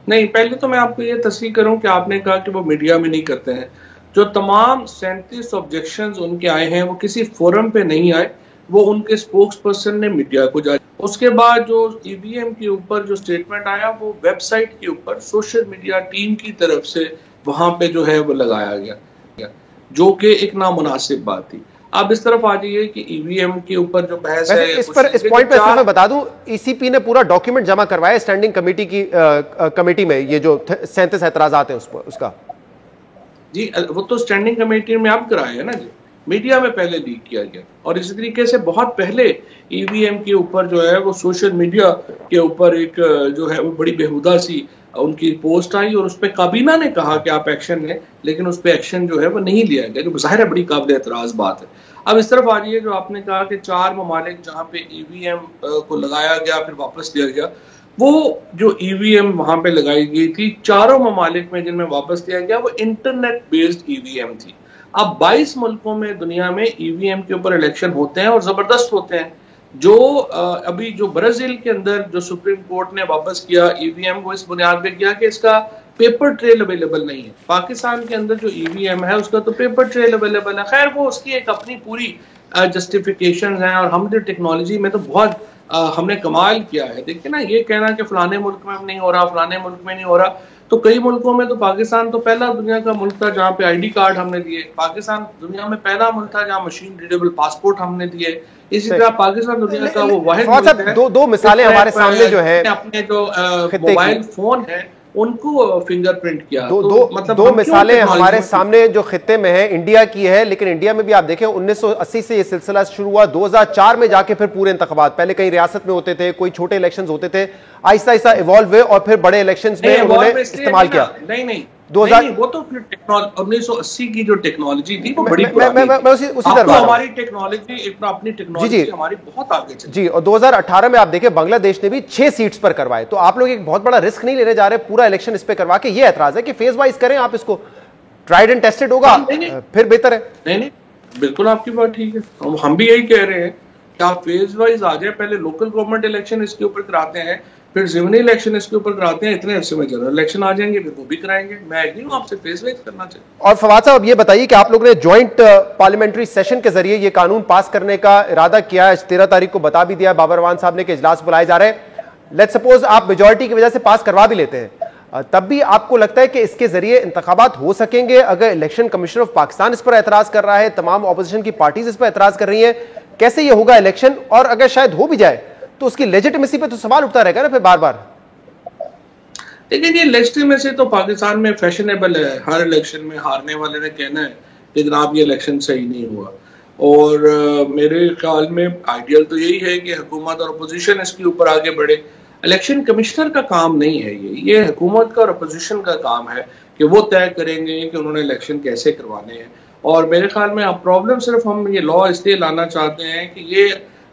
नहीं, पहले तो मैं आपको ये तस्दीक करूं कि आपने कहा कि वो मीडिया में नहीं करते हैं। जो तमाम 37 ऑब्जेक्शंस उनके आए हैं वो किसी फोरम पे नहीं आए, वो उनके स्पोक्स पर्सन ने मीडिया को जारी। उसके बाद जो ईवीएम के ऊपर जो स्टेटमेंट आया वो वेबसाइट के ऊपर सोशल मीडिया टीम की तरफ से वहां पे जो है वो लगाया गया, जो कि एक नामुनासिब बात थी। आप इस तरफ आ जाइए कि ईवीएम के ऊपर जो बहस है, इस पॉइंट पे मैं बता दूं, ईसीपी ने पूरा डॉक्यूमेंट जमा करवाया स्टैंडिंग कमेटी की कमेटी में, ये जो 37 एतराजात हैं उसका। जी वो तो स्टैंडिंग कमेटी में आप कराए है ना जी। मीडिया में पहले लीक किया गया। और इसी तरीके से बहुत पहले ईवीएम के ऊपर जो है वो सोशल मीडिया के ऊपर एक जो है वो बड़ी बेहुदा सी उनकी पोस्ट आई और उस पर काबीना ने कहा कि आप एक्शन लें, लेकिन उस पर एक्शन जो है वो नहीं लिया गया, जो ज़ाहिर है बड़ी काबिल एतराज़ बात है। अब इस तरफ आ रही है जो आपने कहा कि 4 ममालिक जहाँ पे ईवीएम को लगाया गया फिर वापस लिया गया, वो जो ईवीएम वहां पे लगाई गई थी चारों ममालिक में जिनमें वापस लिया गया वो इंटरनेट बेस्ड ईवीएम थी। अब 22 मुल्कों में दुनिया में ईवीएम के ऊपर इलेक्शन होते हैं और जबरदस्त होते हैं। जो अभी जो ब्राजील के अंदर जो सुप्रीम कोर्ट ने वापस किया ईवीएम को इस बुनियाद पे किया कि इसका पेपर ट्रेल अवेलेबल नहीं है। पाकिस्तान के अंदर जो ईवीएम है उसका तो पेपर ट्रेल अवेलेबल है। खैर वो उसकी एक अपनी पूरी जस्टिफिकेशन है और हम जो टेक्नोलॉजी में तो बहुत हमने कमाल किया है। देखिए ना, ये कहना कि फलाने मुल्क में नहीं हो रहा, फलाने मुल्क में नहीं हो रहा, तो कई मुल्कों में तो पाकिस्तान तो पहला दुनिया का मुल्क था जहाँ पे आईडी कार्ड हमने दिए। पाकिस्तान दुनिया में पहला मुल्क था जहाँ मशीन रीडेबल पासपोर्ट हमने दिए। इसी तरह पाकिस्तान दुनिया का वो वाहिद मुल्क है। दो मिसालें हमारे सामने जो है, अपने जो मोबाइल फोन है उनको फिंगरप्रिंट किया। मतलब दो मिसालें हमारे सामने जो खित्ते में है इंडिया की है, लेकिन इंडिया में भी आप देखें 1980 से ये सिलसिला शुरू हुआ। 2004 में जाके फिर पूरे इंतखाबात, पहले कई रियासत में होते थे, कोई छोटे इलेक्शंस होते थे, आहिस्ता आहिस्ता इवॉल्व हुए और फिर बड़े इलेक्शंस में उन्होंने इस्तेमाल किया। नहीं 2000 वो तो 1980 की जो टेक्नोलॉजी थी वो बड़ी मैं उसी तरह हमारी टेक्नोलॉजी अपनी टेक्नोलॉजी हमारी बहुत आगे चली जी। और 2018 में आप देखें बांग्लादेश ने भी 6 सीट्स पर करवाए। तो आप लोग एक बहुत बड़ा रिस्क नहीं लेने जा रहे पूरा इलेक्शन इस पे करवा के। ये एतराज है कि फेज वाइज करें आप इसको, ट्राइड एंड टेस्टेड होगा फिर बेहतर है। नहीं बिल्कुल आपकी बात ठीक है, हम भी यही कह रहे हैं कि आप फेज वाइज आ जाए। पहले लोकल गवर्नमेंट इलेक्शन इसके ऊपर कराते हैं, फिर ज़िमनी इलेक्शन इसके ऊपर कराते हैं, इतने अरसे में जनरल इलेक्शन आ जाएंगे फिर वो भी कराएंगे। मैं एग्री हूं आपसे, फेज वाइज करना चाहिए। और फवाद साहब ये बताइए कि आप लोग ने ज्वाइंट पार्लियामेंट्री सेशन के जरिए ये कानून पास करने का इरादा किया है। 13 तारीख को बता भी दिया बाबर रहमान साहब ने कि इजलास बुलाए जा रहे हैं। लेट्स सपोज आप मेजॉरिटी की वजह से पास करवा भी लेते हैं, तब भी आपको लगता है कि इसके जरिए इंतखाबात हो सकेंगे? अगर इलेक्शन कमीशन ऑफ पाकिस्तान इस पर एतराज कर रहा है, तमाम ऑपोजिशन की पार्टीज इस पर एतराज कर रही है, कैसे ये होगा इलेक्शन? और अगर शायद हो भी जाए तो उसकी लेजिटिमेसी पे तो सवाल उठता रहेगा ना फिर बार बार। देखिए ये लेजिटिमेसी तो पाकिस्तान में फैशनेबल है, हर इलेक्शन में हारने वाले ने कहना है कि जनाब ये इलेक्शन सही नहीं हुआ। और मेरे ख्याल में आइडियल तो यही है कि हुकूमत और अपोजिशन इसके ऊपर आगे बढ़े। इलेक्शन कमिश्नर का काम नहीं है ये हुकूमत का और अपोजिशन का काम है कि वो तय करेंगे कि उन्होंने इलेक्शन कैसे करवाने हैं। और मेरे ख्याल में अब प्रॉब्लम सिर्फ हम ये लॉ इसलिए लाना चाहते हैं कि ये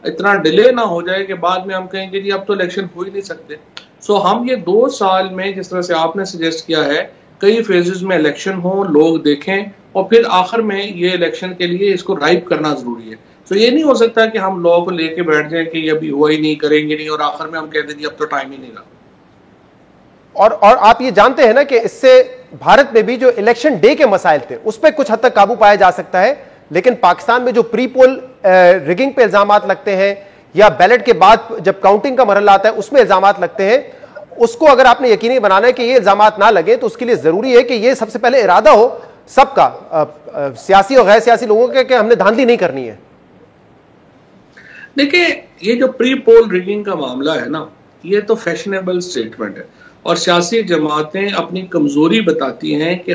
इतना डिले ना हो जाए कि बाद में हम कहेंगे जी अब तो इलेक्शन हो ही नहीं सकते। सो हम ये 2 साल में जिस तरह से आपने सजेस्ट किया है कई फेजेस में इलेक्शन हो, लोग देखें और फिर आखिर में ये इलेक्शन के लिए इसको राइप करना जरूरी है। तो ये नहीं हो सकता कि हम लॉ को लेके बैठ जाएं कि ये अभी हुआ ही नहीं, करेंगे नहीं और आखिर में हम कह दें अब तो टाइम ही नहीं रहा। और आप ये जानते हैं ना कि इससे भारत में भी जो इलेक्शन डे के मसाइल थे उस पर कुछ हद तक काबू पाया जा सकता है, लेकिन पाकिस्तान में जो प्री पोल रिगिंग पे इल्जामात लगते हैं या बैलेट के बाद जब काउंटिंग का मरहला आता है उसमें इल्जामात लगते हैं, उसको अगर आपने यकीनी बनाना है कि ये इल्जामात ना लगे तो उसके लिए जरूरी है कि ये सबसे पहले इरादा हो सबका, सियासी और गैर सियासी लोगों के, कि हमने धांधली नहीं करनी है। देखिए ये जो प्री पोल रिगिंग का मामला है ना, ये तो फैशनेबल स्टेटमेंट है और सियासी जमातें अपनी कमजोरी बताती हैं कि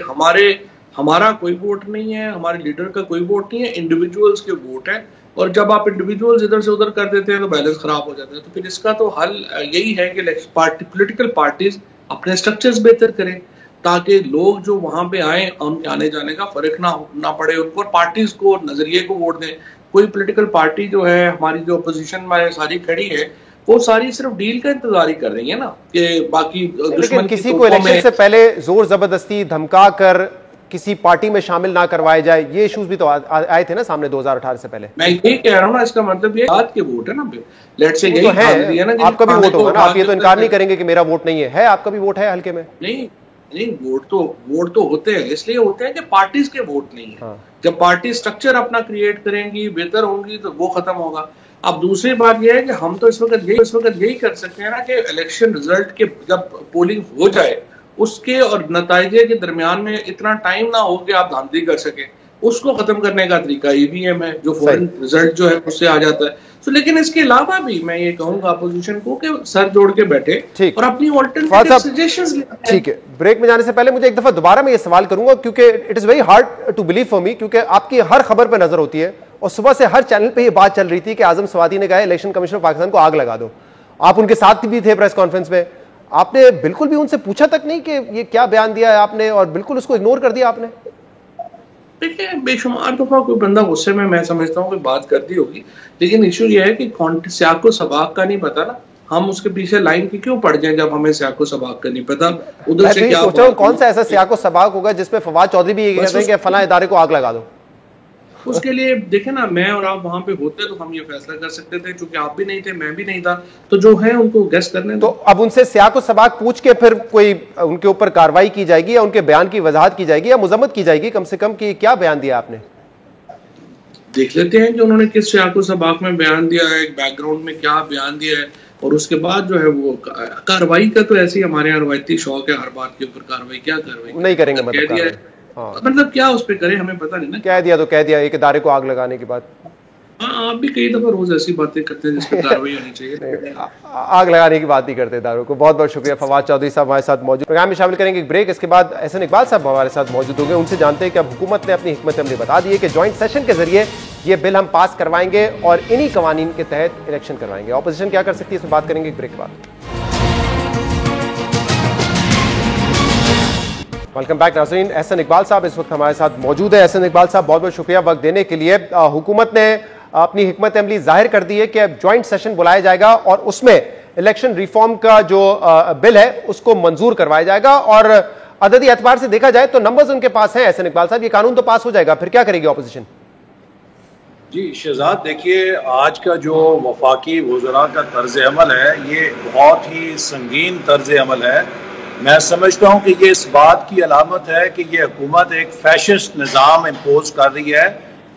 हमारा कोई वोट नहीं है, हमारे लीडर का कोई वोट नहीं है, इंडिविजुअल्स के वोट है। और जब आप इंडिविजुअल्स इधर से उधर कर देते हैं तो बैलेंस खराब हो जाता है। तो फिर इसका तो हल यही है कि पॉलिटिकल पार्टीज अपने स्ट्रक्चर्स बेहतर करें ताकि लोग जो वहां पे आए उनके आने जाने का फर्क ना पड़े उनको, और पार्टीज को नजरिए को वोट दें। कोई पॉलिटिकल पार्टी जो है हमारी जो अपोजिशन में सारी खड़ी है वो सारी सिर्फ डील का इंतजार ही कर रही है ना कि बाकी दुश्मन किसी को इलेक्शन से पहले जोर जबरदस्ती धमका कर किसी पार्टी में शामिल ना करवाए जाए, ये इश्यूज भी तो आए थे ना सामने 2018 से पहले। मैं यही कह रहा हूँ ना, इसका मतलब ये बात के वोट है ना, लेट से यही तो है ना, आपका भी वोट होगा ना, आप ये तो इनकार नहीं करेंगे कि मेरा वोट नहीं है, आपका भी वोट है हल्के में। नहीं वोट तो होते हैं, इसलिए होते हैं कि पार्टीज के वोट नहीं है। हाँ। जब पार्टी स्ट्रक्चर अपना क्रिएट करेंगी, बेहतर होंगी तो वो खत्म होगा। अब दूसरी बात यह है कि हम तो इस वक्त यही कर सकते हैं ना कि इलेक्शन रिजल्ट के जब पोलिंग हो जाए उसके और नतीजे के दरमियान में इतना टाइम ना हो कि आप धांधली कर सके। उसको खत्म करने का तरीका ईवीएम है, जो फौरन रिजल्ट जो है उससे आ जाता है। तो लेकिन इसके अलावा भी मैं ये कहूंगा अपोजिशन को कि सर जोड़ के बैठे और अपनी ऑल्टरनेटिव सजेशंस लें। ठीक है, ब्रेक में जाने से पहले मुझे एक दफा दोबारा मैं ये सवाल करूंगा, क्योंकि it is very hard to believe for me, क्योंकि आपकी हर खबर पे नजर होती है और सुबह से हर चैनल पे ये बात चल रही थी कि आजम स्वाति ने कहा इलेक्शन कमीशन ऑफ पाकिस्तान को आग लगा दो। आप उनके साथ भी थे प्रेस कॉन्फ्रेंस में, आपने बिल्कुल भी उनसे पूछा तक नहीं कि ये क्या बयान दिया है आपने, और बिल्कुल उसको इग्नोर कर दिया आपने? देखिए, बेशुमार दफा कोई बंदा गुस्से में मैं समझता हूँ कि बात कर दी होगी, लेकिन इशू ये है कि सियाको सबाक का नहीं पता ना, हम उसके पीछे लाइन की क्यों पड़ जाएं जब हमें सियाको सबाक का नहीं पता। उधर से क्या सोच रहा हूं कौन सा ऐसा सियाको सबाक होगा जिसपे फवाद चौधरी भी ये कहते हैं कि फलां इदारे को आग लगा दो। उसके लिए देखे ना, मैं और आप वहां पे होते तो हम ये फैसला कर सकते थे, क्योंकि आप भी नहीं थे, मैं भी नहीं था, तो जो है उनको गेस करने दो। तो अब उनसे सियाको सबाक पूछ के फिर कोई उनके ऊपर कार्रवाई की जाएगी या उनके बयान की वजाहत की जाएगी या मुजम्मत की जाएगी कम से कम कि क्या बयान दिया आपने? देख लेते हैं कि उन्होंने किस सियाको सबाक में बयान दिया है, बैकग्राउंड में क्या बयान दिया है, और उसके बाद जो है वो कार्रवाई का तो ऐसे ही हमारे यहाँ रवायती शौक है, हर बात के ऊपर कार्रवाई क्या कार्रवाई नहीं करेंगे, मतलब क्या उस पर करें हमें पता नहीं ना। कह दिया तो कह दिया, एक इदारे को आग लगाने के बाद। हाँ, आप भी कई दफा रोज ऐसी बातें करते हैं जिस पर कार्रवाई होनी चाहिए। आग लगाने की बात नहीं करते इदारों को। बहुत बहुत शुक्रिया फवाद चौधरी साहब हमारे साथ मौजूद। प्रोग्राम में शामिल करेंगे एक ब्रेक, इसके बाद एहसन इकबाल साहब हमारे साथ मौजूद होंगे, उनसे जानते हैं कि अब हुकूमत ने अपनी हिकमत अमली बता दी है कि ज्वाइंट सेशन के जरिए ये बिल हम पास करवाएंगे और इन्हीं कवानीन के तहत इलेक्शन करवाएंगे। ऑपोजिशन क्या कर सकती है, इस पर बात करेंगे एक ब्रेक के बाद। वेलकम बैक नाज़रीन। एहसन इकबाल साहब इस वक्त हमारे साथ मौजूद है। एहसन इकबाल साहब, बहुत बहुत शुक्रिया वक्त देने के लिए। हुकूमत ने अपनी हिकमत अमली जाहिर कर दी है कि अब ज्वाइंट सेशन बुलाया जाएगा और उसमें इलेक्शन रिफॉर्म का जो बिल है उसको मंजूर करवाया जाएगा, और अददी एतबार से देखा जाए तो नंबर्स उनके पास हैं। एहसन इकबाल साहब, ये कानून तो पास हो जाएगा, फिर क्या करेगी ऑपोजिशन? जी शहजाद, देखिए आज का जो वफाकी वज़रा का तर्ज अमल है ये बहुत ही संगीन तर्ज अमल है। मैं समझता हूँ कि ये इस बात की अलामत है कि ये हुकूमत एक फैशिस्ट निज़ाम इम्पोज कर रही है।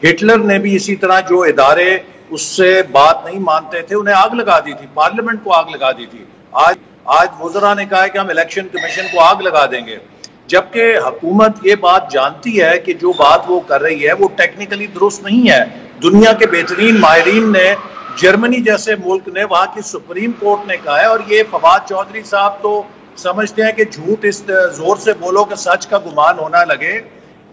हिटलर ने भी इसी तरह जो इदारे उससे बात नहीं मानते थे उन्हें आग लगा दी थी, पार्लियामेंट को आग लगा दी थी। आज वज़रा ने कहा है कि हम इलेक्शन कमीशन को आग लगा देंगे, जबकि हुकूमत ये बात जानती है कि जो बात वो कर रही है वो टेक्निकली दुरुस्त नहीं है। दुनिया के बेहतरीन माहिरीन ने, जर्मनी जैसे मुल्क ने, वहाँ की सुप्रीम कोर्ट ने कहा है, और ये फवाद चौधरी साहब तो समझते हैं कि झूठ इस जोर से बोलो कि सच का गुमान होना लगे।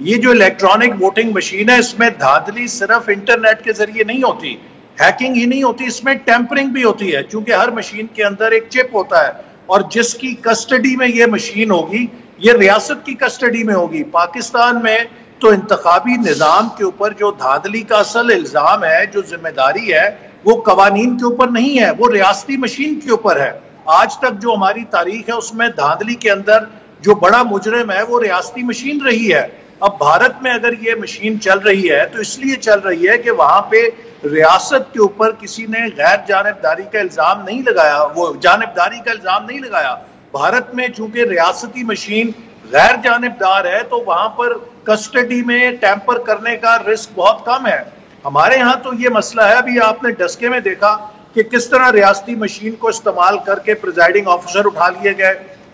ये जो इलेक्ट्रॉनिक वोटिंग मशीन है इसमें धांधली सिर्फ इंटरनेट के जरिए नहीं होती, हैकिंग ही नहीं होती, इसमें टेम्परिंग भी होती है, क्योंकि हर मशीन के अंदर एक चिप होता है और जिसकी कस्टडी में ये मशीन होगी ये रियासत की कस्टडी में होगी। पाकिस्तान में तो इंतखाबी निज़ाम के ऊपर जो धांधली का असल इल्जाम है, जो जिम्मेदारी है, वो कवानीन के ऊपर नहीं है, वो रियासती मशीन के ऊपर है। आज तक जो हमारी तारीख है उसमें धांधली के अंदर जो बड़ा मुजरिम है वो रियासती मशीन रही है। अब भारत में अगर ये मशीन चल रही है तो इसलिए चल रही है कि वहां पे रियासत के ऊपर किसी ने गैर जानिबदारी का इल्जाम नहीं लगाया, वो जानिबदारी का इल्जाम नहीं लगाया। भारत में चूंकि रियासती मशीन गैर जानिबदार है तो वहां पर कस्टडी में टैंपर करने का रिस्क बहुत कम है। हमारे यहाँ तो ये मसला है, अभी आपने डस्के में देखा कि किस तरह रियासती मशीन को इस्तेमाल करके प्रिजाइडिंग ऑफिसर उठा लिए गए,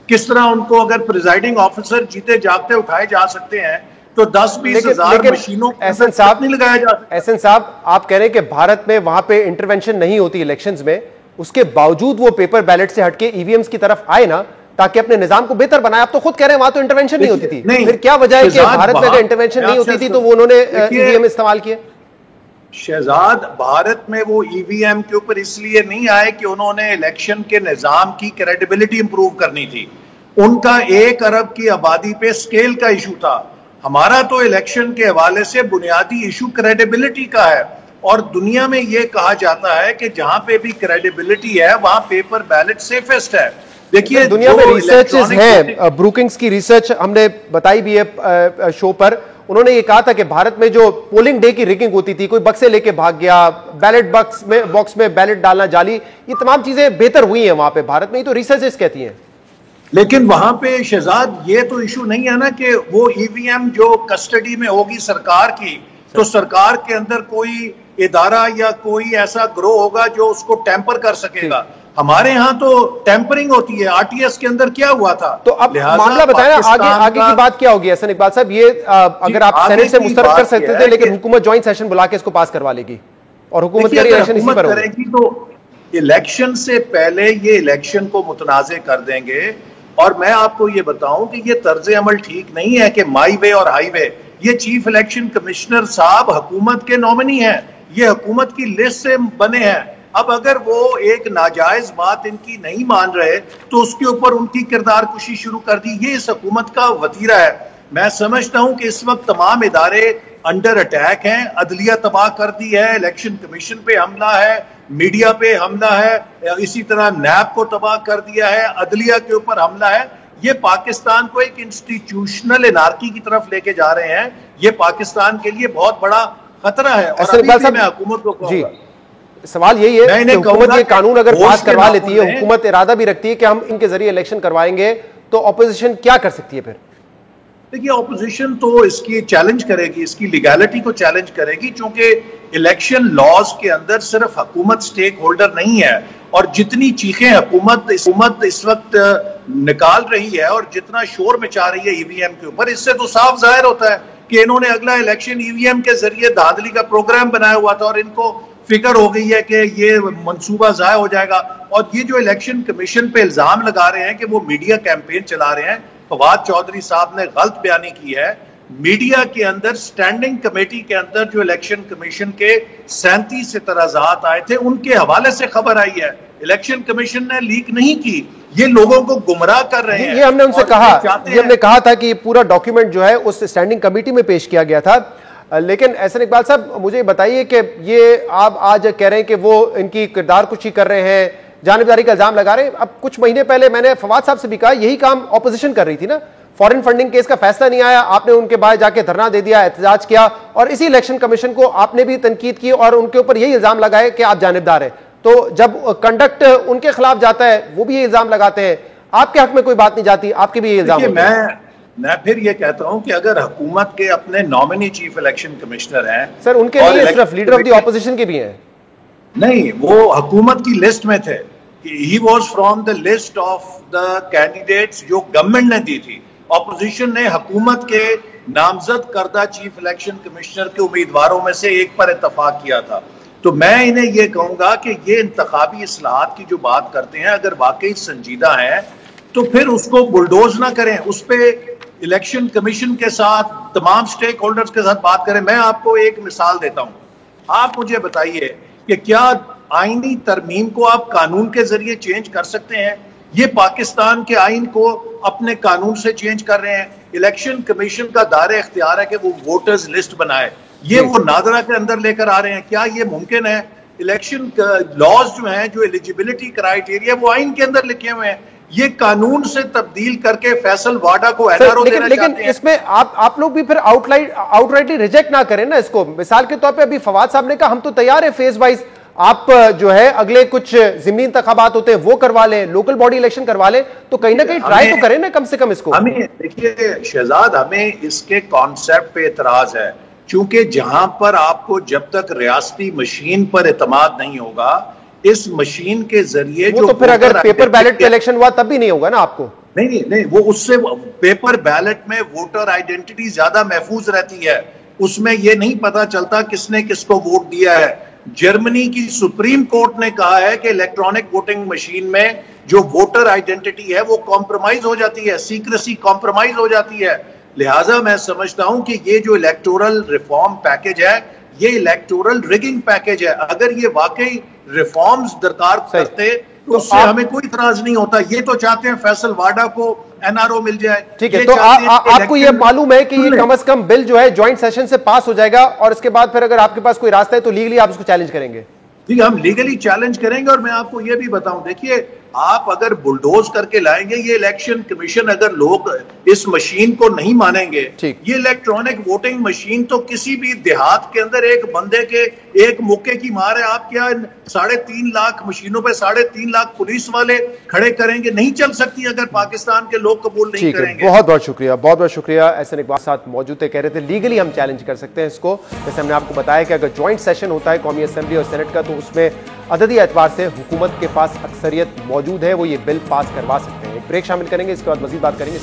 किस तरह उनको अगर प्रिजाइडिंग ऑफिसर जीते जागते उठाए जा सकते हैं तो 10-20 हजार मशीनों एहसन साहब नहीं लगाया जा सकता। एहसन साहब, आप कह रहे हैं कि भारत में वहां पे इंटरवेंशन नहीं होती इलेक्शंस में, उसके बावजूद वो पेपर बैलेट से हटके ईवीएम्स की तरफ आए ना, ताकि अपने निजाम को बेहतर बनाए। आप तो खुद कह रहे हैं वहां तो इंटरवेंशन नहीं होती थी, फिर क्या वजह है कि भारत में अगर इंटरवेंशन नहीं होती थी तो वो उन्होंने ईवीएम इस्तेमाल किए? शहजाद, भारत में वो ईवीएम के ऊपर इसलिए नहीं आए कि उन्होंने इलेक्शन के निजाम की क्रेडिबिलिटी इंप्रूव करनी थी। उनका 1 अरब की आबादी पे स्केल का इशू था। हमारा तो इलेक्शन के हवाले से बुनियादी इशू क्रेडिबिलिटी का है, और दुनिया में ये कहा जाता है कि जहां पे भी क्रेडिबिलिटी है वहां पेपर बैलेट सेफेस्ट है। देखिए, दुनिया में रिसर्चेस हैं, ब्रूकिंग्स की रिसर्च हमने बताई भी है शो पर। उन्होंने ये कहा था कि भारत में जो पोलिंग डे की रिगिंग होती थी, कोई बक्से लेके भाग गया, बैलेट बॉक्स में बैलेट डालना जाली, ये तमाम चीजें बेहतर हुई हैं वहां पे भारत में, ये तो रिसर्चेस कहती हैं। लेकिन वहां पे शहजाद ये तो इशू नहीं है ना कि वो ईवीएम जो कस्टडी में होगी सरकार की, तो सरकार के अंदर कोई इदारा या कोई ऐसा ग्रोह होगा जो उसको टेम्पर कर सकेगा। हमारे यहाँ तो टेम्परिंग होती है। आरटीएस के अंदर क्या हुआ था? तो अब मामला बताएं ना, आगे की बात क्या होगी हसन इकबाल साहब? ये अगर आप सेनेट से मुस्तरद कर सकते थे, लेकिन हुकूमत ज्वाइंट सेशन बुला के इसको पास करवा लेगी और हुकूमत इलेक्शन इसी पर करेगी, तो इलेक्शन से पहले ये इलेक्शन को मुतनाज़े कर देंगे। और मैं आपको ये बताऊं कि ये तर्ज अमल ठीक नहीं है कि माई वे और हाईवे। ये चीफ इलेक्शन कमिश्नर साहब हुकूमत के नॉमिनी हैं, ये हुकूमत की लिस्ट से बने हैं। अब अगर वो एक नाजायज बात इनकी नहीं मान रहे तो उसके ऊपर उनकी किरदार कुशी शुरू कर दी। ये इस हुकूमत का वतीरा है। मैं समझता हूं कि इस वक्त तमाम इदारे अंडर अटैक हैं। अदलिया तबाह कर दी है, इलेक्शन कमीशन पे हमला है, मीडिया पे हमला है, इसी तरह नैब को तबाह कर दिया है, अदलिया के ऊपर हमला है। ये पाकिस्तान को एक इंस्टीट्यूशनल एनार्की की तरफ लेके जा रहे हैं। ये पाकिस्तान के लिए बहुत बड़ा खतरा है। और अभी भी मैं हुकूमत को कहूंगा, सवाल यही है कि हुकूमत ये कानून अगर पास करवा लेती है, हुकूमत इरादा भी रखती है कि हम इनके जरिए इलेक्शन करवाएंगे, तो ऑपोजिशन क्या कर सकती है फिर? देखिए, ऑपोजिशन तो इसकी चैलेंज करेगी, इसकी लीगैलिटी को चैलेंज करेगी, क्योंकि इलेक्शन लॉज के अंदर सिर्फ हुकूमत स्टेक होल्डर नहीं है। और जितनी चीखें हुकूमत इस वक्त निकाल रही है और जितना शोर मचा रही है ईवीएम के ऊपर, इससे तो साफ जाहिर होता है कि इन्होंने अगला इलेक्शन ईवीएम के जरिए धांधली का प्रोग्राम बनाया हुआ था और इनको फिक्र हो गई है कि ये मंसूबा जाया हो जाएगा। और ये जो इलेक्शन कमीशन पे इल्जाम लगा रहे हैं कि वो मीडिया कैंपेन चला रहे हैं, फवाद चौधरी साहब ने गलत बयानी की है। मीडिया के अंदर स्टैंडिंग कमेटी के अंदर जो इलेक्शन कमीशन के 37 एतराजात आए थे, उनके हवाले से खबर आई है। इलेक्शन कमीशन ने लीक नहीं की, ये लोगों को गुमराह कर रहे हैं। ये हमने उनसे कहा, ये हमने कहा था कि पूरा डॉक्यूमेंट जो है उस स्टैंडिंग कमेटी में पेश किया गया था। लेकिन एहसन इकबाल साहब, मुझे बताइए कि ये आप आज कह रहे हैं कि वो इनकी किरदार कुशी कर रहे हैं, जानिबदारी का इल्जाम लगा रहे हैं। अब कुछ महीने पहले मैंने फवाद साहब से भी कहा, यही काम ऑपोजिशन कर रही थी ना। फॉरेन फंडिंग केस का फैसला नहीं आया, आपने उनके बाहर जाके धरना दे दिया, एहतजाज किया, और इसी इलेक्शन कमीशन को आपने भी तनकीद की और उनके ऊपर यही इल्जाम लगाए कि आप जानिबदार हैं। तो जब कंडक्ट उनके खिलाफ जाता है, वो भी ये इल्जाम लगाते हैं, आपके हक में कोई बात नहीं जाती, आपके भी ये इल्जाम होते हैं। मैं फिर ये कहता हूं कि अगर हुकूमत के अपने नॉमिनी चीफ इलेक्शन कमिश्नर हैं, सर उनके नहीं, सिर्फ लीडर ऑफ द ऑपोजिशन के भी हैं। नहीं, वो हुकूमत की लिस्ट में थे। He was from the list of the candidates जो गवर्नमेंट ने दी थी। ऑपोजिशन ने हुकूमत के नामजद करदा चीफ इलेक्शन कमिश्नर के उम्मीदवारों में से एक पर इत्तफाक किया था। तो मैं इन्हें यह कहूंगा कि ये इंतखाबी इस्लाहात की जो बात करते हैं, अगर वाकई संजीदा है तो फिर उसको बुलडोज ना करें, उस पर इलेक्शन कमीशन के साथ तमाम स्टेक होल्डर्स के साथ बात करें। मैं आपको एक मिसाल देता हूं। आप मुझे बताइए कि क्या आईनी तरमीम को आप कानून के जरिए चेंज कर सकते हैं? ये पाकिस्तान के आइन को अपने कानून से चेंज कर रहे हैं। इलेक्शन कमीशन का दायरा इख्तियार है कि वो वोटर्स लिस्ट बनाए, ये वो नादरा के अंदर लेकर आ रहे हैं। क्या ये मुमकिन है? इलेक्शन लॉज जो हैं, जो एलिजिबिलिटी क्राइटेरिया, वो आइन के अंदर लिखे हुए हैं। ये कानून से तब्दील करके फैसल वाडा को एनआरओ देना चाहते हैं। लेकिन इसमें आप लोग भी फिर आउटराइटली रिजेक्ट ना करें ना इसको। मिसाल के तौर पे अभी फवाद साहब ने कहा हम तो तैयार है फेज वाइज, आप जो है अगले कुछ ज़िमनी इंतखाबात होते हैं वो करवा लें, लोकल बॉडी इलेक्शन करवा लें, तो कहीं ना कहीं ट्राई तो करें ना कम से कम इसको। हमें देखिए शहजाद, हमें इसके कॉन्सेप्ट पे एतराज है, क्योंकि जहां पर आपको जब तक रियासती मशीन पर एतमाद नहीं होगा, इस मशीन के जरिए जो तो फिर अगर पेपर बैलेट पे इलेक्शन हुआ तब भी नहीं होगा ना आपको। नहीं, वो उससे पेपर बैलेट में वोटर आइडेंटिटी ज्यादा महफूज रहती है, उसमें यह नहीं पता चलता किसने किसको वोट दिया है। जर्मनी की सुप्रीम कोर्ट ने कहा है कि इलेक्ट्रॉनिक वोटिंग मशीन में जो वोटर आइडेंटिटी है वो कॉम्प्रोमाइज हो जाती है, सीक्रेसी कॉम्प्रोमाइज हो जाती है। लिहाजा मैं समझता हूं कि ये जो इलेक्टोरल रिफॉर्म पैकेज है, ये इलेक्टोरल रिगिंग पैकेज है। अगर ये वाकई रिफॉर्म्स दरकार करते तो उससे हमें कोई इतराज नहीं होता। ये तो चाहते हैं फैसल वाडा को एनआरओ मिल जाए। ठीक है, तो आपको ये मालूम है कि ये कम से कम बिल जो है ज्वाइंट सेशन से पास हो जाएगा और इसके बाद फिर अगर आपके पास कोई रास्ता है तो लीगली आप उसको चैलेंज करेंगे? ठीक है, हम लीगली चैलेंज करेंगे। और मैं आपको ये भी बताऊं, देखिए आप अगर बुलडोज करके लाएंगे, ये इलेक्शन कमीशन, अगर लोग इस मशीन को नहीं मानेंगे, ये इलेक्ट्रॉनिक वोटिंग मशीन तो किसी भी देहात के अंदर एक बंदे के एक मुक्के की मार है। आप क्या 3.5 लाख मशीनों पे 3.5 लाख पुलिस वाले खड़े करेंगे? नहीं चल सकती अगर पाकिस्तान के लोग कबूल नहीं करेंगे। बहुत बहुत शुक्रिया, बहुत बहुत शुक्रिया। एहसन इकबाल साथ मौजूद थे, कह रहे थे लीगली हम चैलेंज कर सकते हैं इसको। जैसे हमने आपको बताया कि अगर ज्वाइंट सेशन होता है कौमी असेंबली और सेनेट का, तो उसमें अददी एतबार से हुकूमत के पास अक्सरियत मौजूद है, वो ये बिल पास करवा सकते हैं। एक ब्रेक शामिल करेंगे, इसके बाद मजीद बात करेंगे।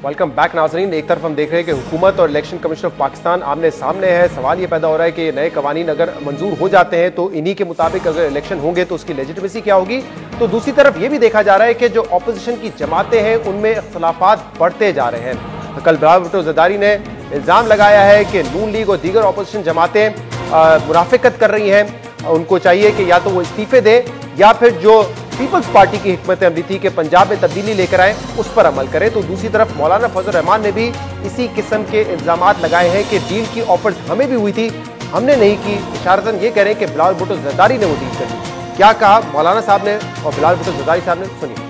वेलकम बैक नाज़रीन। एक तरफ हम देख रहे हैं कि हुकूमत और इलेक्शन कमीशन ऑफ पाकिस्तान आमने सामने है। सवाल ये पैदा हो रहा है कि नए कवानीन अगर मंजूर हो जाते हैं तो इन्हीं के मुताबिक अगर इलेक्शन होंगे तो उसकी लेजिटिमेसी क्या होगी। तो दूसरी तरफ ये भी देखा जा रहा है कि जो ऑपोजिशन की जमातें हैं उनमें इख्तलाफात बढ़ते जा रहे हैं। कल बिलावल भुट्टो ज़रदारी ने इल्ज़ाम लगाया है कि नून लीग और दीगर ऑपोजिशन जमातें मुनाफिकत कर रही हैं। उनको चाहिए कि या तो वो इस्तीफे दें या फिर जो पीपल्स पार्टी की हिकमत अमली थी कि पंजाब में तब्दीली लेकर आए उस पर अमल करें। तो दूसरी तरफ मौलाना फजल रहमान ने भी इसी किस्म के इल्जामात लगाए हैं कि डील की ऑफर्स हमें भी हुई थी, हमने नहीं की। इशारतन ये कह रहे हैं कि बिलावल भुट्टो ज़रदारी ने वो डील कर दी। क्या कहा मौलाना साहब ने और बिलावल भुट्टो ज़रदारी साहब ने, सुनिए।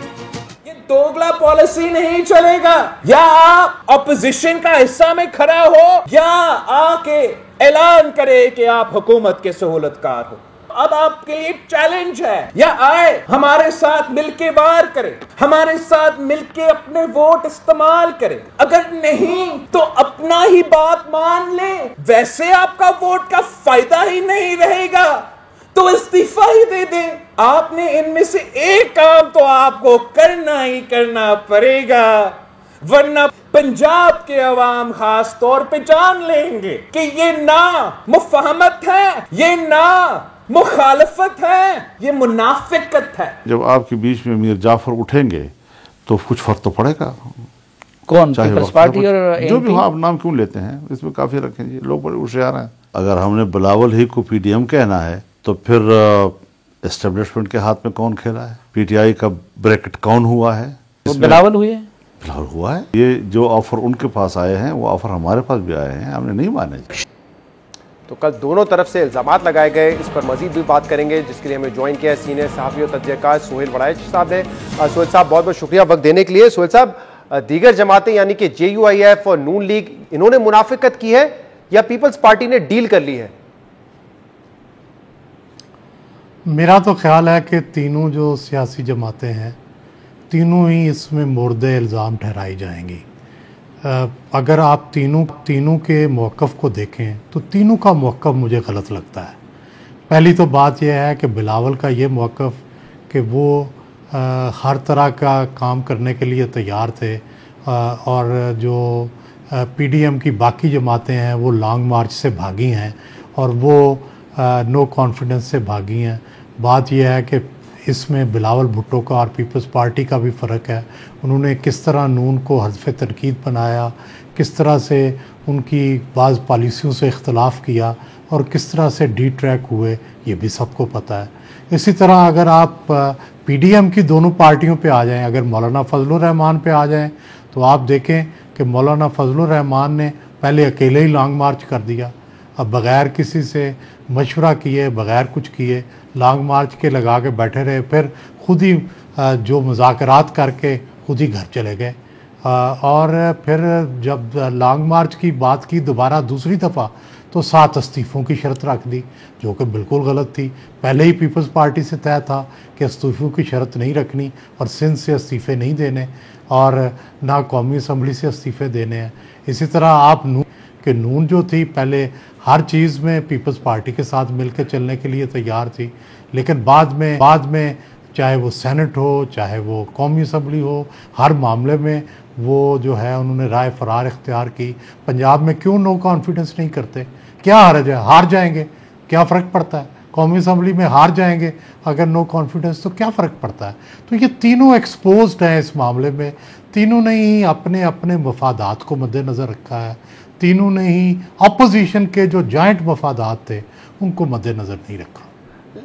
दोगला पॉलिसी नहीं चलेगा। या आप ऑपोजिशन का हिस्सा में खड़ा हो या आके ऐलान करे कि आप हुकूमत के सहूलतकार हो। अब आपके लिए चैलेंज है, या आए हमारे साथ मिलके वार करें, हमारे साथ मिलके अपने वोट इस्तेमाल करें। अगर नहीं तो अपना ही बात मान ले, वैसे आपका वोट का फायदा ही नहीं रहेगा तो इस्तीफा ही दे दे। आपने इनमें से एक काम तो आपको करना ही करना पड़ेगा, वरना पंजाब के अवाम खास तौर पे जान लेंगे कि ये ना मुफाहमत है, ये ना मुखालफत है, ये मुनाफिकत है। जब आपके बीच में मीर जाफर उठेंगे तो कुछ फर्क तो पड़ेगा। कौन? पीपल्स पार्टी और जो भी, हाँ, आप नाम क्यों लेते हैं, इसमें काफी रखें जी, लोग बड़े होशियार हैं। अगर हमने बिलावल ही को पीडीएम कहना है तो फिर एस्टेब्लिशमेंट के हाथ में कौन खेला है? पीटीआई का ब्रैकेट कौन हुआ है? बिलावल हुए, बिलावल हुआ है। ये जो ऑफर उनके पास आए हैं वो ऑफर हमारे पास भी आए हैं, हमने नहीं माने। तो कल दोनों तरफ से इल्जामात लगाए गए, इस पर मजीद भी बात करेंगे, जिसके लिए हमें ज्वाइन किया है सीनियर सहाफ़ी और तजज़ियाकार सोहेल वड़ाइच साहब ने। सोहेल साहब बहुत बहुत शुक्रिया वक्त देने के लिए। सोहेल साहब, दीगर जमातें यानी कि JUIF और नून लीग, इन्होंने मुनाफिकत की है या पीपल्स पार्टी ने डील कर ली है? मेरा तो ख्याल है कि तीनों जो सियासी जमातें हैं तीनों ही इसमें मुर्दे इल्ज़ाम ठहराई जाएंगी। अगर आप तीनों के मौक़िफ़ को देखें तो तीनों का मौक़िफ़ मुझे गलत लगता है। पहली तो बात यह है कि बिलावल का ये मौक़िफ़ कि वो हर तरह का काम करने के लिए तैयार थे, और जो PDM की बाकी जमातें हैं वो लॉन्ग मार्च से भागी हैं और वो नो कॉन्फिडेंस से भागी हैं। बात यह है कि इसमें बिलावल भुट्टो का और पीपल्स पार्टी का भी फ़र्क है। उन्होंने किस तरह नून को हज़फ तनकीद बनाया, किस तरह से उनकी बाज़ पॉलिसियों से इख्तलाफ किया और किस तरह से डी ट्रैक हुए, ये भी सबको पता है। इसी तरह अगर आप PDM की दोनों पार्टियों पे आ जाएं, अगर मौलाना फजलुर रहमान पे आ जाएं तो आप देखें कि मौलाना फजलुर रहमान ने पहले अकेले ही लॉन्ग मार्च कर दिया, अब बग़ैर किसी से मशवरा किए, बग़ैर कुछ किए लॉन्ग मार्च के लगा के बैठे रहे, फिर ख़ुद ही जो मुज़ाकरात करके ख़ुद ही घर चले गए। और फिर जब लॉन्ग मार्च की बात की दोबारा दूसरी दफ़ा तो 7 इस्तीफ़ों की शर्त रख दी, जो कि बिल्कुल गलत थी। पहले ही पीपल्स पार्टी से तय था कि इस्तीफ़ों की शर्त नहीं रखनी और सिंध से इस्तीफ़े नहीं देने और ना कौमी असम्बली से इस्तीफ़े देने हैं। इसी तरह आप नून जो थी पहले हर चीज़ में पीपल्स पार्टी के साथ मिलकर चलने के लिए तैयार थी, लेकिन बाद में चाहे वो सेनेट हो चाहे वो कौमी असम्बली हो, हर मामले में वो जो है उन्होंने राय फरार इख्तियार की। पंजाब में क्यों नो कॉन्फिडेंस नहीं करते? क्या हर्ज है? हार जाएंगे, क्या फ़र्क पड़ता है? कौमी असम्बली में हार जाएंगे अगर नो कॉन्फिडेंस, तो क्या फ़र्क पड़ता है? तो ये तीनों एक्सपोज्ड हैं इस मामले में। तीनों ने ही अपने अपने मफादात को मद्देनज़र रखा है। तीनों ने ही अपोजिशन के जो जॉइंट मफादात थे उनको मद्देनज़र नहीं रखा।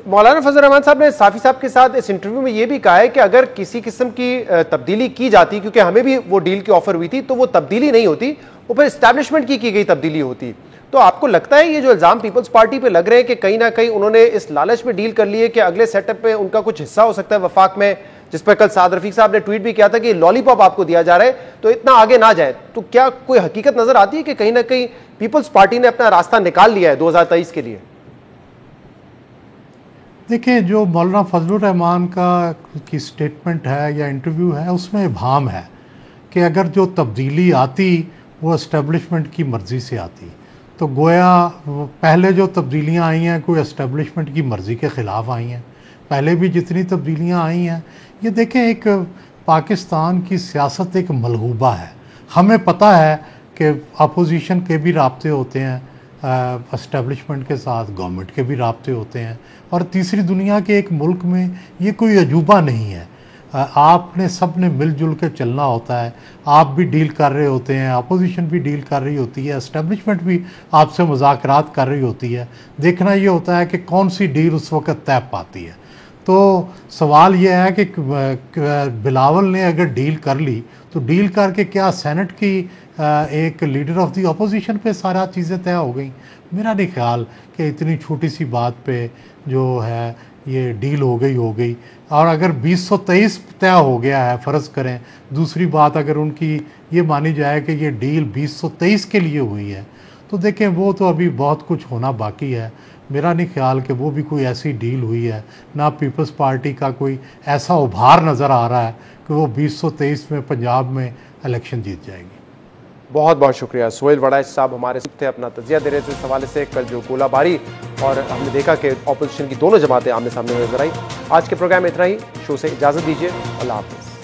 मौलाना फजल रहमान साहब ने साफ़ी साहब के साथ इस इंटरव्यू में ये भी कहा है कि अगर किसी किस्म की तब्दीली की जाती, क्योंकि हमें भी वो डील की ऑफर हुई थी, तो वो तब्दीली नहीं होती, वो फिर इस्टेब्लिशमेंट की गई तब्दीली होती। तो आपको लगता है ये जो इल्जाम पीपल्स पार्टी पे लग रहे हैं कि कहीं ना कहीं उन्होंने इस लालच में डील कर ली है कि अगले सेटअप में उनका कुछ हिस्सा हो सकता है वफाक में, जिस पर कल साद रफीक साहब ने ट्वीट भी किया था कि लॉलीपॉप आपको दिया जा रहा है तो इतना आगे ना जाए, तो क्या कोई हकीकत नजर आती है कि कहीं ना कहीं पीपल्स पार्टी ने अपना रास्ता निकाल लिया है 2023 के लिए? देखिए, जो मौलाना फजलुर रहमान की स्टेटमेंट है या इंटरव्यू है, उसमें इबाम है कि अगर जो तब्दीली आती वो एस्टेब्लिशमेंट की मर्ज़ी से आती, तो गोया पहले जो तब्दीलियां आई हैं कोई एस्टेब्लिशमेंट की मर्ज़ी के ख़िलाफ़ आई हैं। पहले भी जितनी तब्दीलियां आई हैं, ये देखें, एक पाकिस्तान की सियासत एक मलहूबा है। हमें पता है कि अपोजिशन के भी राब्ते होते हैं एस्टेब्लिशमेंट के साथ, गवर्नमेंट के भी राब्ते होते हैं, और तीसरी दुनिया के एक मुल्क में ये कोई अजूबा नहीं है। आपने सब ने मिलजुल के चलना होता है। आप भी डील कर रहे होते हैं, अपोजिशन भी डील कर रही होती है, एस्टेब्लिशमेंट भी आपसे मुज़ाकरात कर रही होती है। देखना ये होता है कि कौन सी डील उस वक्त तय पाती है। तो सवाल यह है कि बिलावल ने अगर डील कर ली तो डील करके क्या सेनेट की एक लीडर ऑफ द अपोजिशन पे सारा चीज़ें तय हो गई? मेरा नहीं ख्याल कि इतनी छोटी सी बात पे जो है ये डील हो गई। और अगर 2023 तय हो गया है, फ़र्ज़ करें, दूसरी बात अगर उनकी ये मानी जाए कि ये डील 2023 के लिए हुई है, तो देखें वो तो अभी बहुत कुछ होना बाकी है। मेरा नहीं ख्याल कि वो भी कोई ऐसी डील हुई है, ना पीपल्स पार्टी का कोई ऐसा उभार नज़र आ रहा है कि वो 2023 में पंजाब में इलेक्शन जीत जाएगी। बहुत बहुत शुक्रिया। सोहेल वड़ाइच साहब हमारे थे, अपना तजिया दे रहे थे इस हवाले से। कल जो गोलाबारी और हमने देखा कि ऑपोजिशन की दोनों जमातें आमने सामने नजर आई। आज के प्रोग्राम में इतना ही। शो से इजाज़त दीजिए। अल्लाह हाफ़िज़।